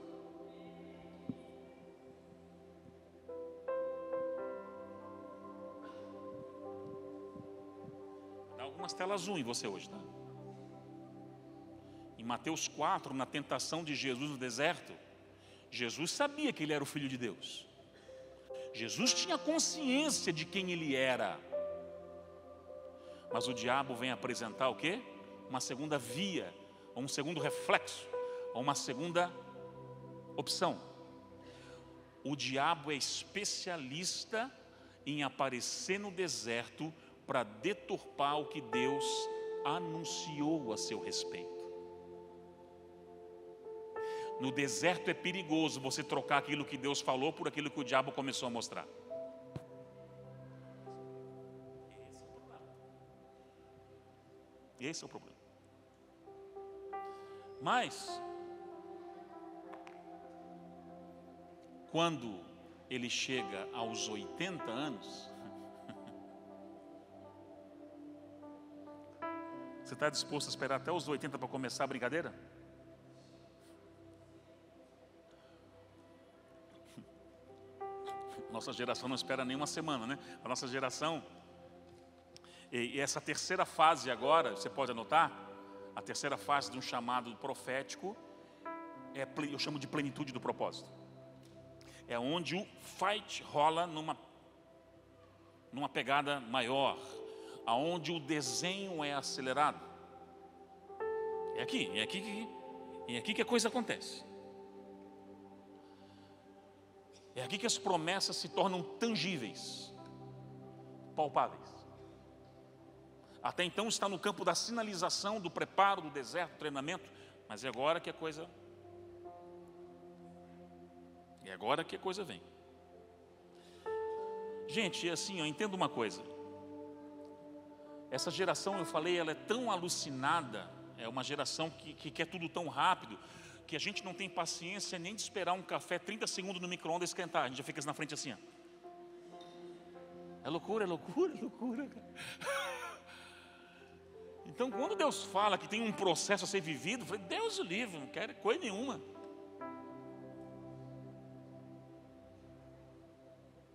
Dá algumas telas azul em você hoje, tá? Em Mateus 4, na tentação de Jesus no deserto, Jesus sabia que ele era o Filho de Deus. Jesus tinha consciência de quem ele era. Mas o diabo vem apresentar o quê? Uma segunda via, ou um segundo reflexo, ou uma segunda opção. O diabo é especialista em aparecer no deserto para deturpar o que Deus anunciou a seu respeito. No deserto é perigoso você trocar aquilo que Deus falou por aquilo que o diabo começou a mostrar. Esse é o problema. Mas, quando ele chega aos 80 anos, você está disposto a esperar até os 80 para começar a brincadeira? Nossa geração não espera nem uma semana, né? A nossa geração, e essa terceira fase agora, você pode anotar, a terceira fase de um chamado profético, eu chamo de plenitude do propósito. É onde o fight rola numa pegada maior, aonde o desenho é acelerado. É aqui que a coisa acontece. É aqui que as promessas se tornam tangíveis, palpáveis. Até então está no campo da sinalização, do preparo, do deserto, do treinamento, mas é agora que a coisa vem. Gente, assim, eu entendo uma coisa. Essa geração, eu falei, ela é tão alucinada, é uma geração que quer tudo tão rápido, que a gente não tem paciência nem de esperar um café 30 segundos no micro-ondas esquentar. A gente já fica na frente assim, ó. É loucura, cara. Então, quando Deus fala que tem um processo a ser vivido, eu falei, Deus o livre, não quero coisa nenhuma.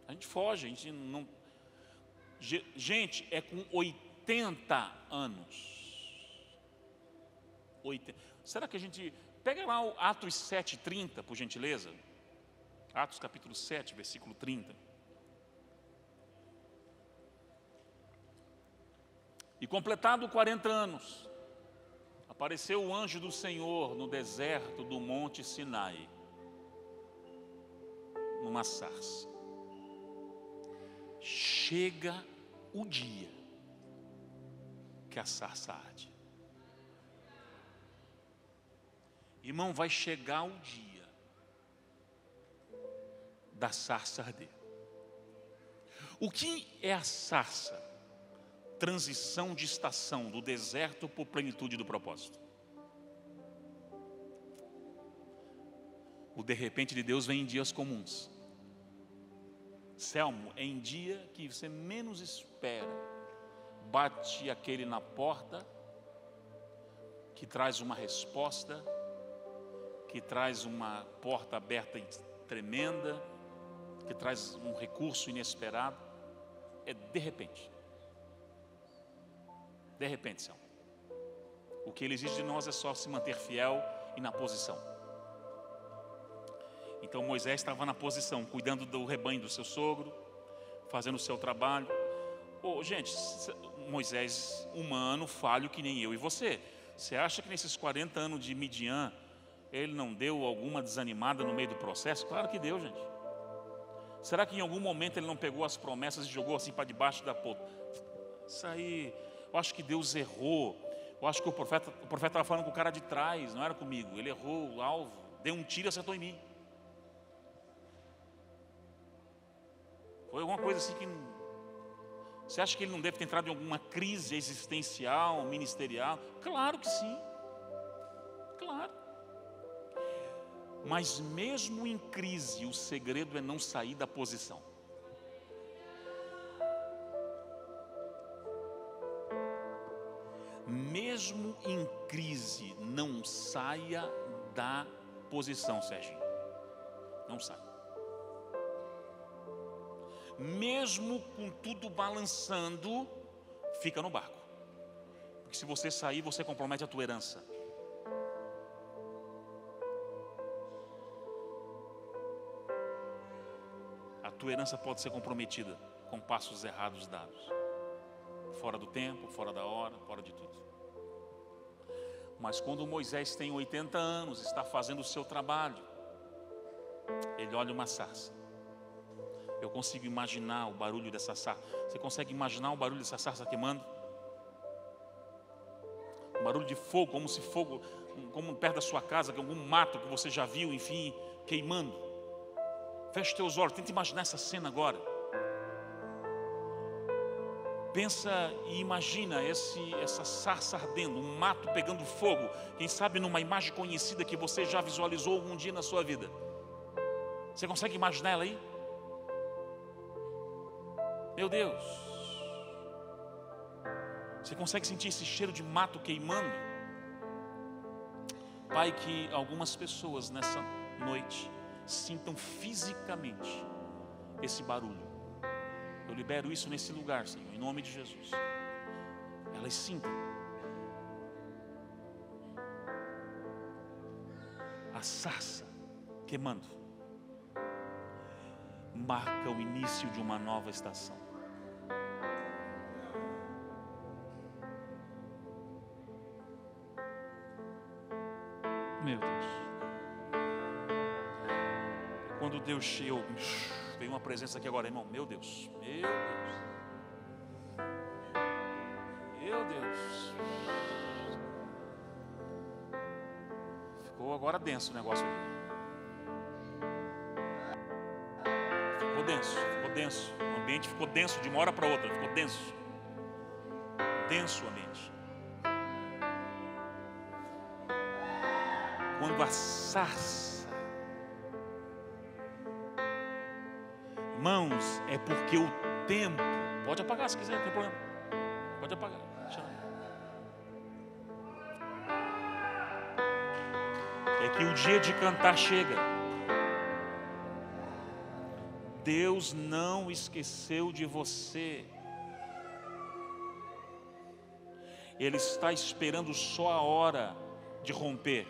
A gente foge, a gente não... Gente, é com 80 anos. 80. Será que a gente... Pega lá o Atos 7:30, por gentileza. Atos capítulo 7, versículo 30. E completado 40 anos, apareceu o anjo do Senhor no deserto do monte Sinai, numa sarça. Chega o dia que a sarça arde. Irmão, vai chegar o dia da sarça arder. O que é a sarça? Transição de estação, do deserto para a plenitude do propósito. O de repente de Deus vem em dias comuns. Selmo, é em dia que você menos espera. Bate aquele na porta, que traz uma resposta, que traz uma porta aberta tremenda, que traz um recurso inesperado. É de repente. De repente, Senhor. O que Ele exige de nós é só se manter fiel e na posição. Então Moisés estava na posição, cuidando do rebanho do seu sogro, fazendo o seu trabalho. Gente, Moisés, humano, falho que nem eu e você. Você acha que nesses 40 anos de Midian, ele não deu alguma desanimada no meio do processo? Claro que deu, gente. Será que em algum momento ele não pegou as promessas e jogou assim para debaixo da ponta? Isso aí... Eu acho que Deus errou. Eu acho que o profeta estava falando com o cara de trás, não era comigo. Ele errou o alvo, deu um tiro e acertou em mim. Foi alguma coisa assim que... Você acha que ele não deve ter entrado em alguma crise existencial, ministerial? Claro que sim. Claro. Mas mesmo em crise, o segredo é não sair da posição. Mesmo em crise, não saia da posição, Serginho. Não saia. Mesmo com tudo balançando, fica no barco. Porque se você sair, você compromete a tua herança. A tua herança pode ser comprometida com passos errados dados. Fora do tempo, fora da hora, fora de tudo. Mas quando Moisés tem 80 anos, está fazendo o seu trabalho, ele olha uma sarça. Eu consigo imaginar o barulho dessa sarça. Você consegue imaginar o barulho dessa sarça queimando? Um barulho de fogo, como se fogo, como perto da sua casa, que algum mato que você já viu, enfim, queimando. Feche teus olhos, tenta imaginar essa cena agora. Pensa e imagina essa sarça ardendo, um mato pegando fogo. Quem sabe numa imagem conhecida que você já visualizou algum dia na sua vida. Você consegue imaginar ela aí? Meu Deus. Você consegue sentir esse cheiro de mato queimando? Pai, que algumas pessoas nessa noite sintam fisicamente esse barulho. Eu libero isso nesse lugar, Senhor, em nome de Jesus. Elas sintam a sarça queimando. Marca o início de uma nova estação. Meu Deus. Quando Deus chegou, veio uma presença aqui agora, irmão. Meu Deus. Meu Deus. Meu Deus. Ficou agora denso o negócio aqui. Ficou denso, ficou denso. O ambiente ficou denso de uma hora para outra. Ficou denso. Denso o ambiente. Quando a sarça, irmãos, é porque o tempo, pode apagar se quiser, não tem problema, pode apagar, é que o dia de cantar chega. Deus não esqueceu de você. Ele está esperando só a hora de romper.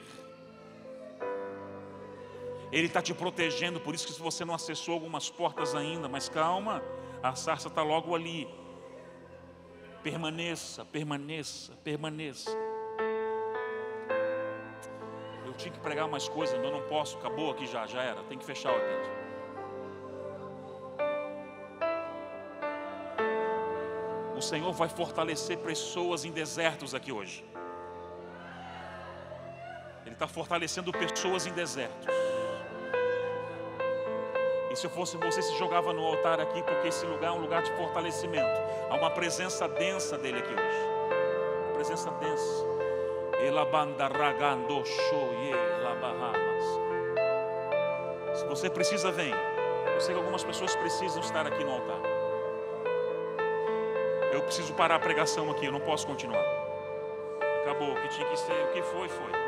Ele está te protegendo, por isso que se você não acessou algumas portas ainda, mas calma, a sarça está logo ali. Permaneça, permaneça, permaneça. Eu tinha que pregar mais coisas, mas eu não posso, acabou aqui já era, tem que fechar o apito. O Senhor vai fortalecer pessoas em desertos aqui hoje. Ele está fortalecendo pessoas em desertos. E se eu fosse você, se jogava no altar aqui, porque esse lugar é um lugar de fortalecimento. Há uma presença densa dele aqui hoje. Uma presença densa. Se você precisa, vem. Eu sei que algumas pessoas precisam estar aqui no altar. Eu preciso parar a pregação aqui, eu não posso continuar. Acabou, o que tinha que ser, o que foi, foi.